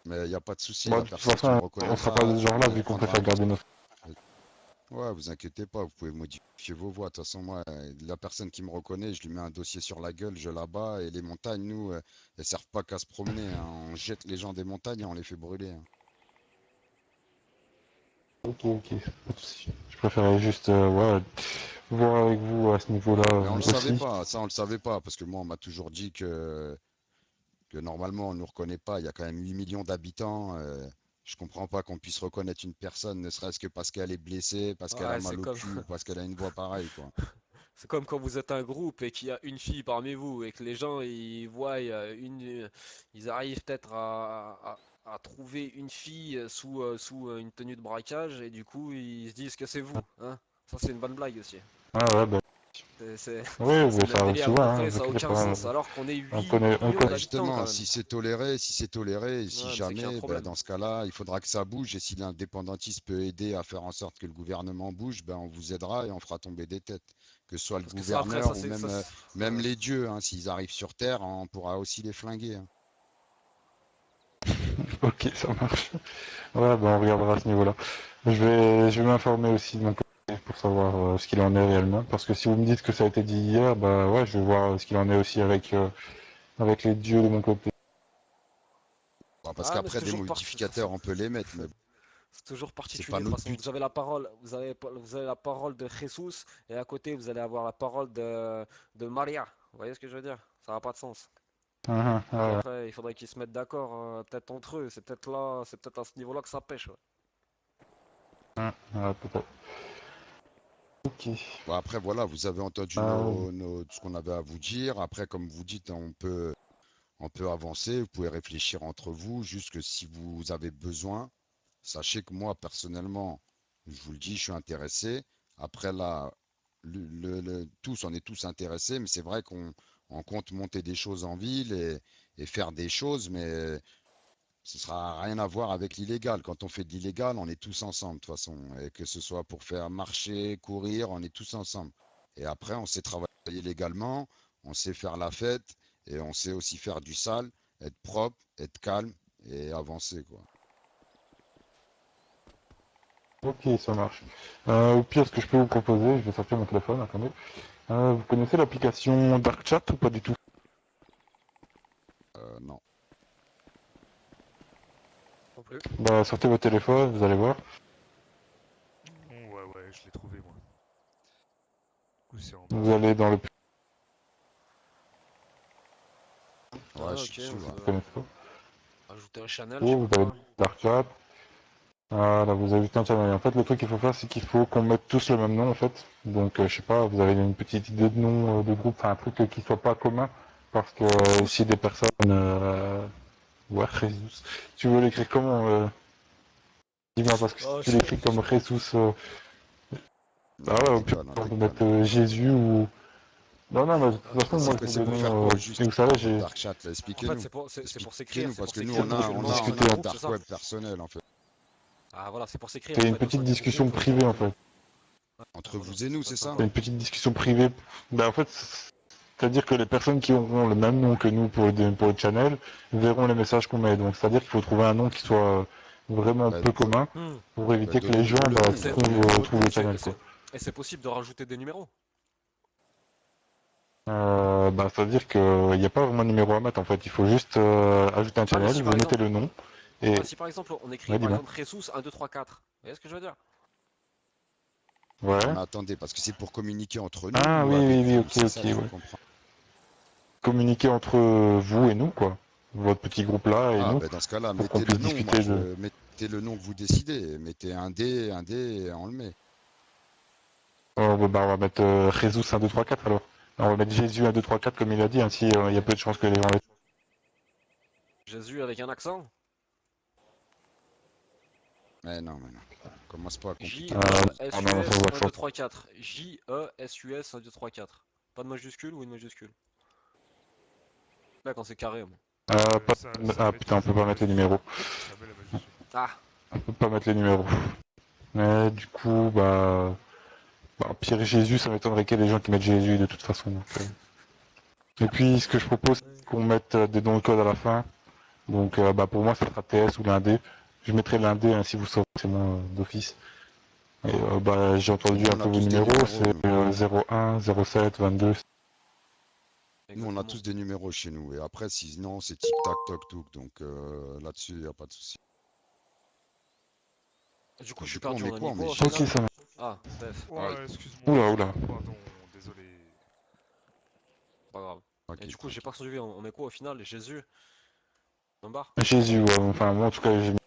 Mais il n'y a pas de souci, Bah, la de toute personne qui me façon, reconnaît on sera pas pas, de ce genre-là, elle vu qu'on prendra préfère un garder nos... Ouais, vous inquiétez pas, vous pouvez modifier vos voix. De toute façon, moi, la personne qui me reconnaît, je lui mets un dossier sur la gueule, je la bats. Et les montagnes, nous, elles servent pas qu'à se promener, hein. On jette les gens des montagnes et on les fait brûler, hein. Ok, ok, pas de souci. Je préférais juste, ouais, voir avec vous à ce niveau-là Mais on le savait aussi. pas, ça on le savait pas, parce que moi, on m'a toujours dit que normalement, on nous reconnaît pas. Il y a quand même 8 millions d'habitants. Je comprends pas qu'on puisse reconnaître une personne, ne serait-ce que parce qu'elle est blessée, parce qu'elle a Ouais, c'est mal au comme, cul ou parce qu'elle a une voix pareille, quoi. c'est comme quand vous êtes un groupe et qu'il y a une fille parmi vous et que les gens ils voient ils arrivent peut-être à trouver une fille sous une tenue de braquage et du coup ils se disent que c'est vous, hein. Ça c'est une bonne blague aussi. Ah ouais, bah, C'est oui, c'est mais le ça même arrive délire. souvent, Mais hein, après vous ça a inquiétez aucun pas. sens alors qu'on est On 8 connaît, on millions Bah connaît. d'habitants quand justement, même. si c'est toléré, et si Ouais, mais c'est qu'il y a un jamais, ben problème. dans ce cas-là, il faudra que ça bouge. Et si l'indépendantisme peut aider à faire en sorte que le gouvernement bouge, ben on vous aidera et on fera tomber des têtes. Que ce soit le Parce que ça après ça gouverneur ou c'est même, ça. même Ouais. les dieux, hein, s'ils arrivent sur Terre, on pourra aussi les flinguer, hein. Ok, ça marche. Ouais, bah, on regardera à ce niveau-là. Je vais m'informer aussi de mon côté pour savoir ce qu'il en est réellement. Parce que si vous me dites que ça a été dit hier, bah ouais, je vais voir ce qu'il en est aussi avec les dieux de mon côté. Bon, parce Ah mais qu'après, des modificateurs, on peut les mettre, mais bon, c'est toujours c'est pas particulier. De toute notre façon, but. vous avez la parole, vous avez la parole de Jesus et à côté vous allez avoir la parole de Maria. Vous voyez ce que je veux dire? Ça n'a pas de sens. Donc Ouais, après, il faudrait qu'ils se mettent d'accord peut-être entre eux. C'est peut-être à ce niveau-là que ça pêche. Ouais. ouais, peut-être. Ok. Bon, après, voilà, vous avez entendu Euh, ce qu'on avait à vous dire. Après, comme vous dites, on peut avancer. Vous pouvez réfléchir entre vous. Juste que si vous avez besoin, sachez que moi, personnellement, je vous le dis, je suis intéressé. Après, là, tous, on est tous intéressés, mais c'est vrai qu'on compte monter des choses en ville et faire des choses, mais ce sera rien à voir avec l'illégal. Quand on fait de l'illégal, on est tous ensemble, de toute façon. Et que ce soit pour faire marcher, courir, on est tous ensemble. Et après, on sait travailler légalement, on sait faire la fête, et on sait aussi faire du sale, être propre, être calme et avancer, quoi. ok, ça marche. Au pire, ce que je peux vous proposer, je vais sortir mon téléphone, attendez. Vous connaissez l'application DarkChat ou pas du tout? Non. Non plus. Bah, sortez votre téléphone, vous allez voir. Ouais, ouais, je l'ai trouvé, moi. Du coup, c'est en bas. Vous allez dans le... Ouais, Ah je suis ok, dessus, on ouais. Vous peut connaissez pas. ajouter un channel, je sais Vous pas avez quoi. DarkChat. Voilà, vous ajoutez un channel. Et en fait, le truc qu'il faut faire, c'est qu'il faut qu'on mette tous le même nom, en fait. Donc, je sais pas, vous avez une petite idée de nom de groupe, enfin, un truc qui soit pas commun. Parce que Jesus? si des personnes... Ouais, Jesus. Tu veux l'écrire comment dis-moi, parce que si Oh, tu l'écris comme Jesus... Ah Non, ouais, on au pire, déconne, on on peut déconne. mettre Jésus ou... Non, non, mais de toute ok, façon, bah moi, C'est je que vous c'est pour donne... faire quoi, et juste vous savez, votre j'ai... dark chat, là? en fait Expliquez-nous. c'est pour s'écrire, Expliquez-nous, c'est parce pour que nous, s'écrire C'est pour mutuellement au sein discuter. d'un on a un groupe, c'est dark ça? web personnel, en fait. Ah voilà, c'est pour s'écrire en C'est une fait au sein petite d'un discussion groupe privée, en directement. fait. Entre Voilà, vous et nous, ça c'est ça ça? C'est va. une petite discussion privée. Ben, en fait, c'est-à-dire que les personnes qui auront le même nom que nous pour le channel verront les messages qu'on met. Donc, c'est-à-dire qu'il faut trouver un nom qui soit vraiment Bah, peu commun Hmm. pour bah, éviter que les gens donnez-nous le bah, Et nom, c'est trouvent le c'est- channel, et quoi. c'est- et c'est possible de rajouter des numéros. Bah, c'est-à-dire qu'il n'y a pas vraiment de numéro à mettre, en fait. Il faut juste ajouter un Ah mais channel, si vous par notez exemple, le nom, et... si par exemple on écrit Ouais, par dis-moi. exemple Jesus 1, 2, 3, 4. Vous voyez ce que je veux dire? Non, Ouais. mais attendez, parce que c'est pour communiquer entre nous Ah ou oui, avec oui, oui, vous, ok, c'est ok, ça qu'il faut ouais. comprendre. Communiquer entre vous et nous, quoi. Votre petit groupe là et Ah, nous, ben dans ce cas-là, pour qu'on mettez le puisse nom, moi, discuter de... mettez le nom que vous décidez. Mettez un dé, et on le met. Oh, bah, on va mettre Jesus 1, 2, 3, 4 alors. On va mettre Jésus 1, 2, 3, 4 comme il a dit, ainsi il y a peu de chances que les gens... Jésus avec un accent? Mais non. Commence pas à compliquer les Euh, choses. non, non, J-E-S-U-S sans 1, 2, accent. 3, 4. J-E-S-U-S 1, 2, 3, 4. Pas de majuscule ou une majuscule? Là quand c'est carré, moi. Euh, Pas... ça Ah met putain, on peut toujours pas la mettre les majuscule. numéros. Ça met la majuscule. Ah, On peut pas mettre les numéros. Mais du coup, Pierre et Jésus, ça m'étonnerait qu'il y ait des gens qui mettent Jésus de toute façon. Et puis, ce que je propose, c'est qu'on mette des dons de code à la fin. Donc, pour moi, ça sera TS ou l'indé. Je mettrai l'indé, hein, si vous saurez, c'est moi d'office. Et j'ai entendu Nous, un on a peu vos tous des numéros, numéros, c'est nous. 01, 07, 22. Nous, on a exactement. tous des numéros chez nous. Et après, sinon, c'est tic-tac, toc-toc. Donc là-dessus, il n'y a pas de souci. Du coup, je Du suis coup, on perdu, met on a quoi? mis On met quoi au Ok, final? Jésus? ça marche. Ah, Steph, Ah, Ouais, excuse-moi, Oula, oula. pardon, désolé. pas grave. Et tranquille, du coup, j'ai pas tranquille. suivi, on met quoi au final? Jésus? En bas? Jésus, ouais, enfin, moi, en tout cas, j'ai mis.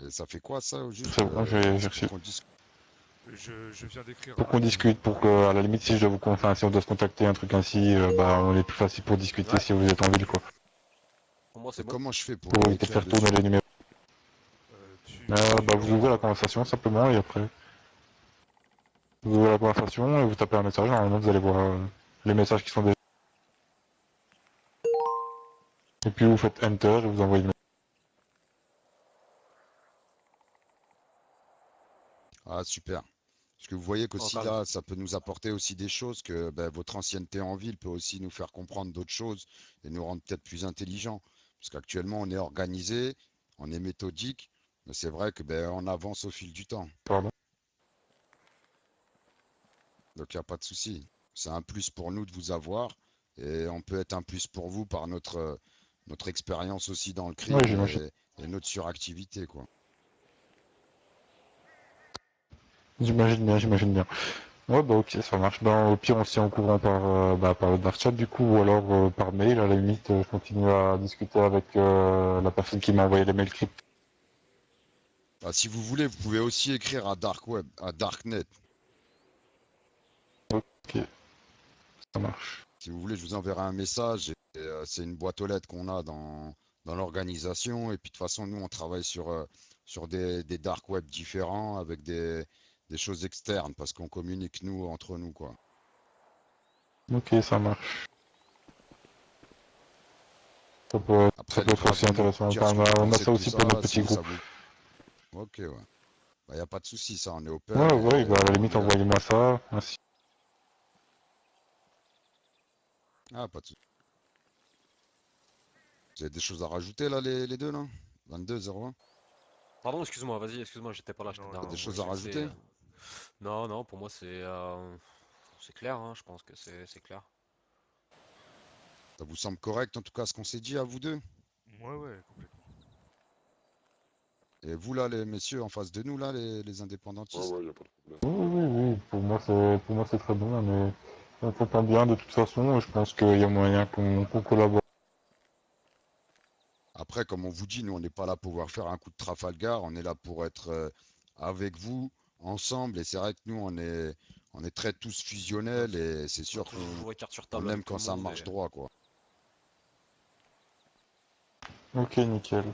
Et ça fait quoi, ça, au juste? C'est bon, j'ai C'est pour reçu. qu'on discute. Je viens d'écrire Pour à qu'on discute, pour que, à la limite, si je dois enfin, si on doit se contacter, un truc ainsi, on est plus facile pour discuter Ouais, si vous êtes en ville, quoi. pour moi c'est Et bon. comment je fais pour Pour éviter de écrire faire tourner dessus? les numéros. tu Vous ouvrez la envoies. conversation simplement et après, vous ouvrez la conversation et vous tapez un message. Normalement, vous allez voir les messages qui sont déjà. Et puis vous faites Enter et vous envoyez le Ah, super. Parce que vous voyez Oh, qu'aussi calme. là, ça peut nous apporter aussi des choses que votre ancienneté en ville peut aussi nous faire comprendre d'autres choses et nous rendre peut-être plus intelligents. Parce qu'actuellement, on est organisé, on est méthodique, mais c'est vrai que on avance au fil du temps. Pardon. Donc il n'y a pas de souci. C'est un plus pour nous de vous avoir et on peut être un plus pour vous par notre expérience aussi dans le Oui, crime j'imagine. et notre suractivité, quoi. J'imagine bien, j'imagine bien. Ouais, ok, ça marche. Au pire, on se tient au courant par le dark chat, du coup, ou alors par mail. À la limite, je continue à discuter avec la personne qui m'a envoyé les mails crypto. Bah, si vous voulez, vous pouvez aussi écrire à Dark Web, à Darknet. Ok, ça marche. Si vous voulez, je vous enverrai un message. C'est une boîte aux lettres qu'on a dans l'organisation. Et puis de toute façon, nous, on travaille sur des dark web différents avec des choses externes parce qu'on communique, nous, entre nous, quoi. Ok, ça marche. Ça Après, peut être libre à aussi vous de nous intéressant. dire ce Enfin, que vous on a pensez ça de tout aussi pour notre ça, si petit vous, ça groupe. vous... Ok, ouais. Bah, y a pas de souci, ça, on est Ouais, open ouais, et à la on limite, est là. envoyez-moi ça. Ainsi. Ah, pas de souci. Vous avez des choses à rajouter, là, les deux, là? 22-01? Pardon, excuse-moi, vas-y, excuse-moi, j'étais pas là, j'étais Non, T'as des dans non, mon choses à GFC. rajouter? Non, non, pour moi c'est clair, hein, je pense que c'est clair. Ça vous semble correct, en tout cas, ce qu'on s'est dit à vous deux? ouais, ouais, complètement. Et vous, là, les messieurs, en face de nous, là, les indépendantistes? Oui, oui, oui. Pour moi, c'est très bon. On s'entend bien de toute façon. Je pense qu'il y a moyen qu'on collabore. Après, comme on vous dit, nous, on n'est pas là pour pouvoir faire un coup de Trafalgar, on est là pour être avec vous, ensemble. Et c'est vrai que nous, on est très tous Ouais, fusionnels et c'est on a sûr toujours joué carte sur qu'on table aime avec tout quand le ça monde marche et droit, quoi. Ok, nickel.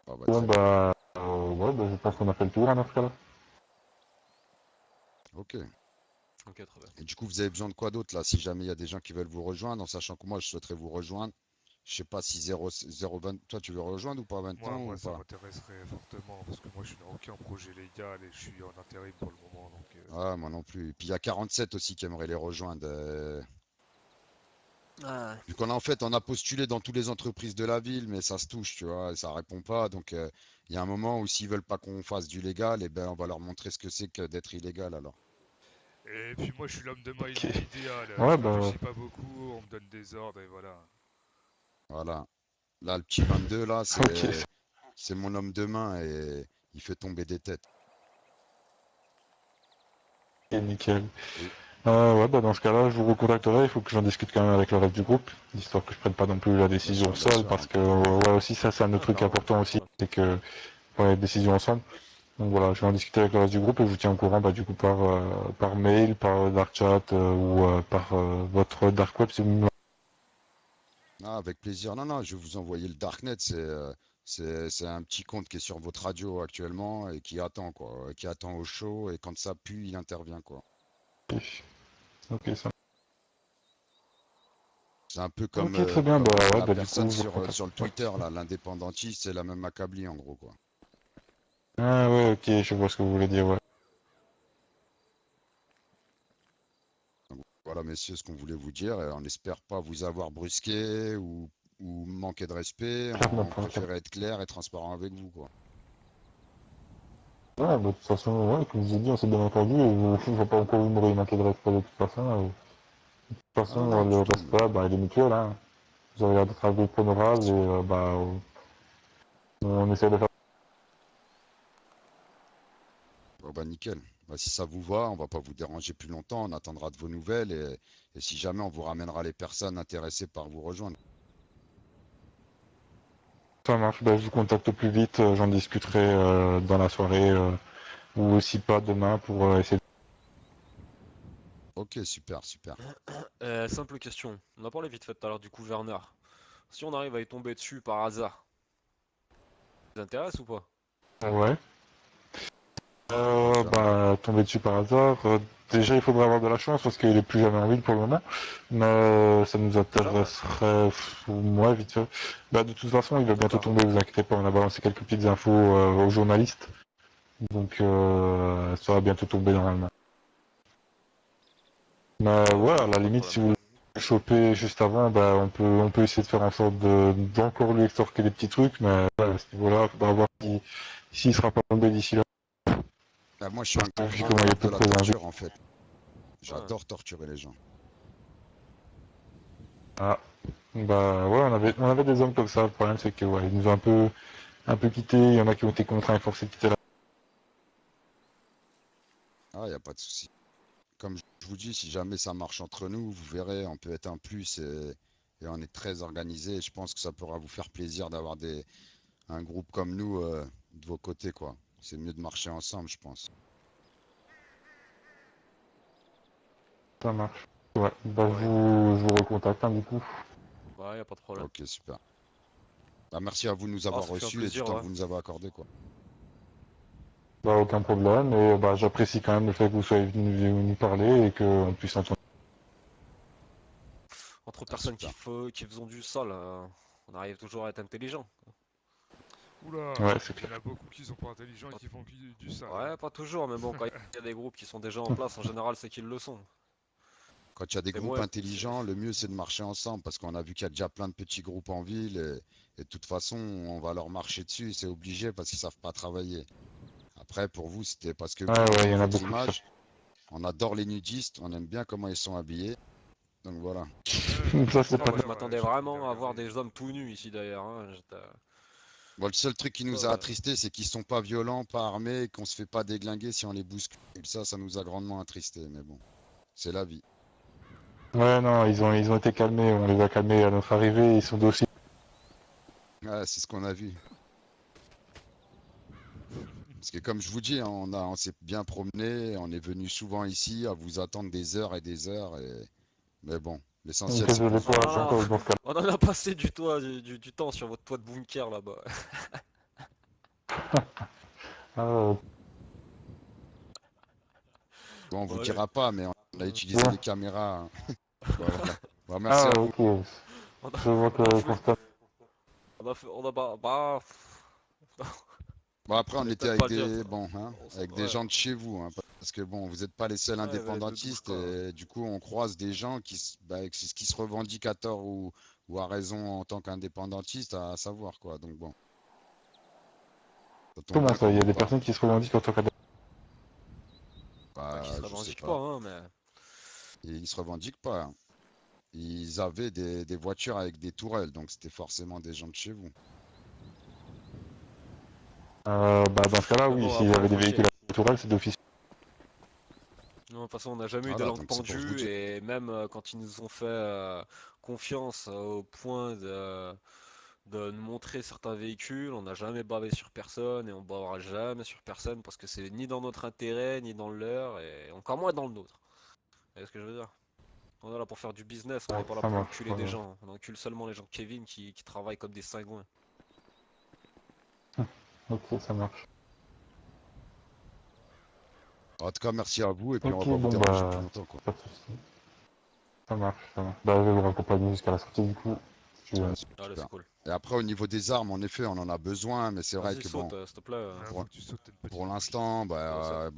Ah bah, Bon, très bien. je pense qu'on a fait le tour, hein, dans ce cas-là. Ok. ok, très bien. Et du coup, vous avez besoin de quoi d'autre, là, si jamais il y a des gens qui veulent vous rejoindre, en sachant que moi, je souhaiterais vous rejoindre. Je sais pas si 020, toi, tu veux rejoindre ou pas maintenant Moi, ou ça pas? m'intéresserait fortement parce que moi, je n'ai aucun projet légal et je suis en intérim pour le moment. Donc, Ah, moi non plus. Et puis il y a 47 aussi qui aimeraient les rejoindre. Ah, Vu qu'on a en fait, on a postulé dans toutes les entreprises de la ville, mais ça se touche, tu vois, et ça répond pas. Donc il y a un moment où s'ils veulent pas qu'on fasse du légal, et ben on va leur montrer ce que c'est que d'être illégal alors. Et puis moi, je suis l'homme de main Ok. idéal. Ouais, Je réfléchis pas beaucoup, on me donne des ordres et voilà. Voilà. Là, le petit 22 là, ok, c'est mon homme de main et il fait tomber des têtes. nickel. Et Dans ce cas-là, je vous recontacterai. Il faut que j'en discute quand même avec le reste du groupe, histoire que je prenne pas non plus la décision bien seul, sûr, parce hein. que, ouais, aussi, ça, c'est un autre ah, truc clairement, important aussi, ouais. c'est que, ouais, décision ensemble. Donc voilà, je vais en discuter avec le reste du groupe et je vous tiens au courant, du coup, par mail, par dark chat, ou par votre dark web si vous me... Ah, avec plaisir. Non, non, je vais vous envoyer le Darknet. C'est un petit compte qui est sur votre radio actuellement et qui attend, quoi. Qui attend au chaud et quand ça pue, il intervient, quoi. Ok, ça. C'est un peu comme, Ok, très bien, bah ouais, la bah du coup, personne je contacte. sur le Ouais. Twitter, là, l'indépendantiste, c'est la même acabli en gros, quoi. Ah ouais, ok, je vois ce que vous voulez dire, ouais. Donc, voilà, messieurs, ce qu'on voulait vous dire, et on n'espère pas vous avoir brusqué ou manqué de respect, Clairement on pas, clairement. préférait être clair et transparent avec vous, quoi. Ouais, bah de toute façon, ouais, comme je vous ai dit, on s'est bien entendu, et je vois pas encore où vous m'auriez manqué de respect de toute façon. De toute Ah non, façon, non, le du tout, mais respect, bah il est mutuel, hein. Vous avez l'air d'être un groupe bien honorable, et sûr. bah on essaie de faire. Bon, bah, nickel. Bah, si ça vous va, on va pas vous déranger plus longtemps, on attendra de vos nouvelles, et si jamais, on vous ramènera les personnes intéressées par vous rejoindre. Ça marche, bah je vous contacte au plus vite, j'en discuterai dans la soirée, ou aussi pas demain pour essayer de... Ok, super, super. Simple question. On a parlé vite fait tout à l'heure du gouverneur. Si on arrive à y tomber dessus par hasard, ça vous intéresse ou pas? Ouais. Déjà. Bah, tomber dessus par hasard. Déjà, il faudrait avoir de la chance parce qu'il est plus jamais en ville pour le moment. Mais ça nous Déjà? intéresserait, moi, vite fait. Bah, de toute façon, il va bientôt D'accord. tomber, vous inquiétez pas. On a balancé quelques petites infos aux journalistes. Donc, ça va bientôt tomber normalement. Mais Ok, ouais, ok, à la pas de limite, problème. si vous le chopez juste avant, bah, on peut essayer de faire en sorte d'encore lui extorquer des petits trucs. Mais ouais, à ce niveau-là, faudra voir s'il sera pas tombé d'ici là. Ah, moi, je suis un Vu grand comment il est prof peu de la présent en ville. torture, en fait. Ouais. J'adore torturer les gens. Ah. Bah ouais, on avait des hommes comme ça. Le problème c'est que ouais, ils nous ont un peu quittés. Il y en a qui ont été contraints et forcés de quitter la... Ah, y a pas de souci. Comme je vous dis, si jamais ça marche entre nous, vous verrez, on peut être un plus et on est très organisé. Je pense que ça pourra vous faire plaisir d'avoir un groupe comme nous de vos côtés, quoi. C'est mieux de marcher ensemble, je pense. Ça marche. Ouais, bah Ouais, je vous recontacte hein, du coup. ouais, y a pas de problème. Ok, super. Bah, merci à vous de nous Ah, avoir ça fait un reçus et du plaisir, temps que ouais. vous nous avez accordé, quoi. Bah aucun problème. Et bah j'apprécie quand même le fait que vous soyez venu nous parler et qu'on puisse entendre. Entre Ah, personnes super. qui faisons du sale, on arrive toujours à être intelligent. Oula, Ouais, c'est il y en clair. a beaucoup qui sont pas intelligents et Pas- qui font du sale, hein. Ouais, pas toujours, mais bon, quand il y a des groupes qui sont déjà en place, en général, c'est qu'ils le sont. Quand il y a des C'est groupes moi, c'est... intelligents, le mieux c'est de marcher ensemble parce qu'on a vu qu'il y a déjà plein de petits groupes en ville et de toute façon, on va leur marcher dessus, c'est obligé parce qu'ils savent pas travailler. Après, pour vous, c'était parce que Ouais, vous, on ouais, il y aime en a votre beaucoup. Ça. image, on adore les nudistes, on aime bien comment ils sont habillés. Donc voilà. Ça Tout c'est à pas... Moi, je l'heure, m'attendais j'étais venu vraiment à voir regarder. des hommes tout nus ici, d'ailleurs, hein. Bon, le seul truc qui nous a Euh, attristé, c'est qu'ils sont pas violents, pas armés, et qu'on se fait pas déglinguer si on les bouscule. Ça nous a grandement attristé, mais bon, c'est la vie. Ouais, non, ils ont été calmés. On les a calmés à notre arrivée. Ils sont dociles. Ouais, c'est ce qu'on a vu. Parce que comme je vous dis, hein, on s'est bien promené, on est venu souvent ici à vous attendre des heures et des heures. Mais bon, l'essentiel c'est qu'on Désolé pour soit l'argent Ah, rejoint. dans ce cas. on en a passé du temps sur votre toit de bunker là-bas. Ah, Bon, on vous Bon, allez. dira pas, mais on a utilisé ouais. les caméras, hein. Bah, voilà. Bah, merci Ah, à vous. ok. On a, Je vois on a que fait, constat. on a bah, Bon, après, on fallait était peut-être avec pas le dire. des, bon, hein, avec des Ouais, gens de chez vous, hein, parce que bon, vous n'êtes pas les seuls ouais, de bouge indépendantistes, pas. et du coup, on croise des gens qui se revendiquent à tort ou à raison en tant qu'indépendantistes, à savoir quoi. Donc bon, ça tombe Comment bien ça? qu'on Il y a vous des parle. personnes qui se revendiquent en tant qu'adeptes. Pas qu'ils Bah, se je sais revendiquent pas, pas. hein, mais. Et ils se revendiquent pas, hein. Ils avaient des voitures avec des tourelles, donc c'était forcément des gens de chez vous. Bah, dans ce cas-là, Mais oui, bon, s'il y après, avait des faut le véhicules dire. à tourelle, c'est d'office. Non, de toute façon, on n'a jamais eu des Voilà, langues donc c'est pour vous pendues, dire. et même quand ils nous ont fait confiance au point de nous montrer certains véhicules, on n'a jamais bavé sur personne, et on bavera jamais sur personne, parce que c'est ni dans notre intérêt, ni dans le leur, et encore moins dans le nôtre. Vous voyez ce que je veux dire? On est là pour faire du business, on Ouais, n'est pas là ça pour marche. enculer des gens. On encule seulement les gens de Kevin qui travaillent comme des cingouins. Ok, ça marche. En tout cas, merci à vous, et puis on va Ok, pas vous bon, déranger plus bah, longtemps, quoi. pas de soucis. Ça marche, ça marche. Bah, je vais vous raccompagner jusqu'à la sortie du coup. Si tu veux. Ouais, Allez, super. c'est cool. Et après, au niveau des armes, en effet, on en a besoin, mais c'est vrai Vas-y, que saute, bon, s'il te plaît. Ouais, pour, faut que tu sautes une petite pour bougie. l'instant, Ça.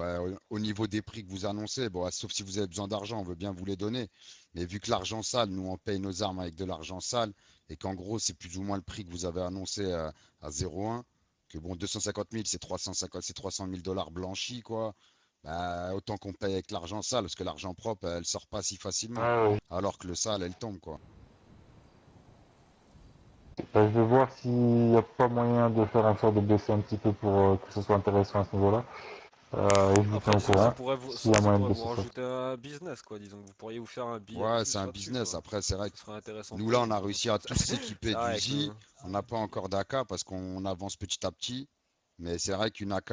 au niveau des prix que vous annoncez, bon, sauf si vous avez besoin d'argent, on veut bien vous les donner. Mais vu que l'argent sale, nous, on paye nos armes avec de l'argent sale, et qu'en gros, c'est plus ou moins le prix que vous avez annoncé à 0,1, que bon, 250 000, c'est 350, c'est 300 000 dollars blanchis, quoi. Bah, autant qu'on paye avec l'argent sale, parce que l'argent propre, elle sort pas si facilement. Ouais, ouais. Alors que le sale, elle tombe, quoi. Bah, je vais voir s'il n'y a pas moyen de faire en sorte de baisser un petit peu pour que ce soit intéressant à ce niveau-là. Et je vous Après, tiens au disons que ça courant pourrait vous, s'il y a ça moyen de pourrait vous baisser ça. rajouter un business, quoi. Disons que vous pourriez vous faire un billet de Ouais, plus c'est un là-dessus, business. quoi. Après, c'est vrai Ça serait intéressant nous, pour là, vous, on a quoi. réussi à tous C'est s'équiper vrai que d'Uzi. On n'a pas encore d'AK parce qu'on avance petit à petit. Mais c'est vrai qu'une AK,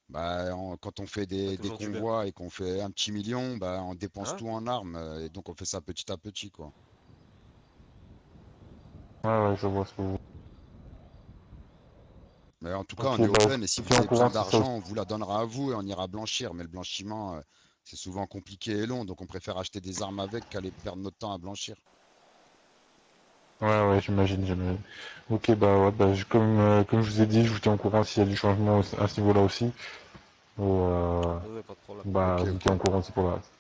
bah, quand on fait ça fait des toujours du bien. convois et qu'on fait un petit million, bah, on dépense Hein? tout en armes. Et donc, on fait ça petit à petit, quoi. Ouais, ouais, je vois ce que vous... Mais en tout cas, Ok, on est bah, je open. Et si vous vous tiens au avez besoin courant si ça... d'argent, on vous la donnera à vous et on ira blanchir. Mais le blanchiment, c'est souvent compliqué et long. Donc, on préfère acheter des armes avec qu'aller perdre notre temps à blanchir. Ouais, ouais, j'imagine, j'imagine. Ok, bah, ouais, bah, comme je vous ai dit, je vous tiens au courant s'il y a du changement à ce niveau-là aussi. Et Ouais, pas de problème. bah, Ok, je vous ok. tiens au courant aussi pour le reste.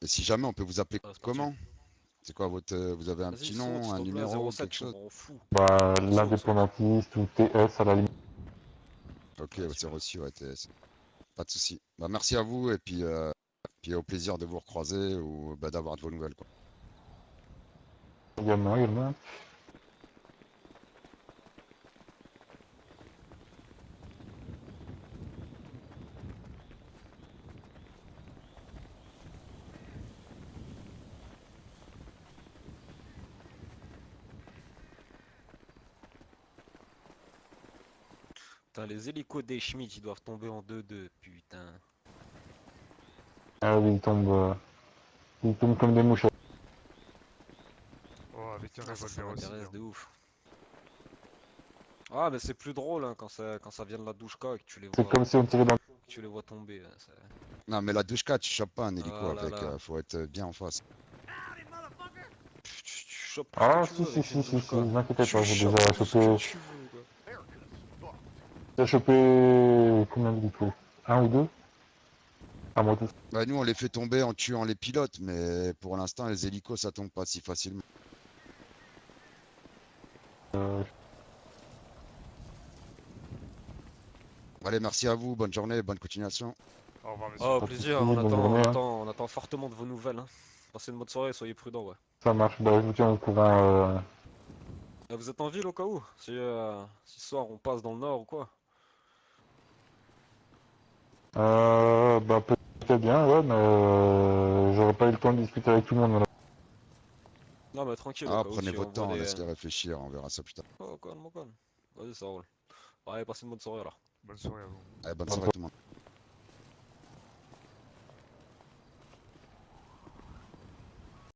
Et si jamais, on peut vous appeler Ah, c'est parti. comment? C'est quoi votre, vous avez un Vas-y, petit saute, nom, s'il un te plaît. numéro, 07, quelque je chose? m'en fous. Bah, Saute, saute. l'indépendantiste ou TS à la limite. Ok, Ouais, ouais, c'est super. reçu, ouais, pas de souci. Bah, merci à vous et puis au plaisir de vous recroiser ou bah, d'avoir de vos nouvelles, quoi. Également, également. Putain, les hélicos des Schmitt, ils doivent tomber en 2-2, putain. Ah oui, il tombe comme des mouches. Oh, avec un Ah, ça revolver aussi, m'intéresse hein. de ouf. Ah, mais c'est plus drôle hein, quand ça vient de la douchka et que C'est comme si on tirait dans... tu les vois tomber. Hein, Non, mais la 2K, tu chopes pas un hélico oh là avec, là. faut être bien en face. Tu chopes tout ce que Ah, tu si, veux si, avec une si, si, si, douchka. ne vous inquiétez Tu pas, chopes tout ce que tu veux, quoi. j'ai chopé combien de litres? Un ou deux? À moi tous. Bah, nous, on les fait tomber en tuant les pilotes, mais pour l'instant, les hélicos, ça tombe pas si facilement. Euh, Allez, merci à vous, bonne journée, bonne continuation. Au revoir, Oh, monsieur. au pas de soucis, plaisir, bonne journée, hein. on attend fortement de vos nouvelles. Hein. Passez une bonne soirée, soyez prudents, ouais. Ça marche, bah, je vous tiens au courant. Vous êtes en ville au cas où? Si ce soir on passe dans le nord ou quoi? Bah, peut-être bien, ouais, mais j'aurais pas eu le temps de discuter avec tout le monde. Non, mais tranquille, au Ah, cas où prenez si on votre voit temps, des. laissez-les réfléchir, on verra ça plus tard. Oh, calme, calme. Vas-y, ça roule. Allez, passez une bonne soirée alors. Bonne soirée à vous. Allez, bonne Bonne soirée tout le monde.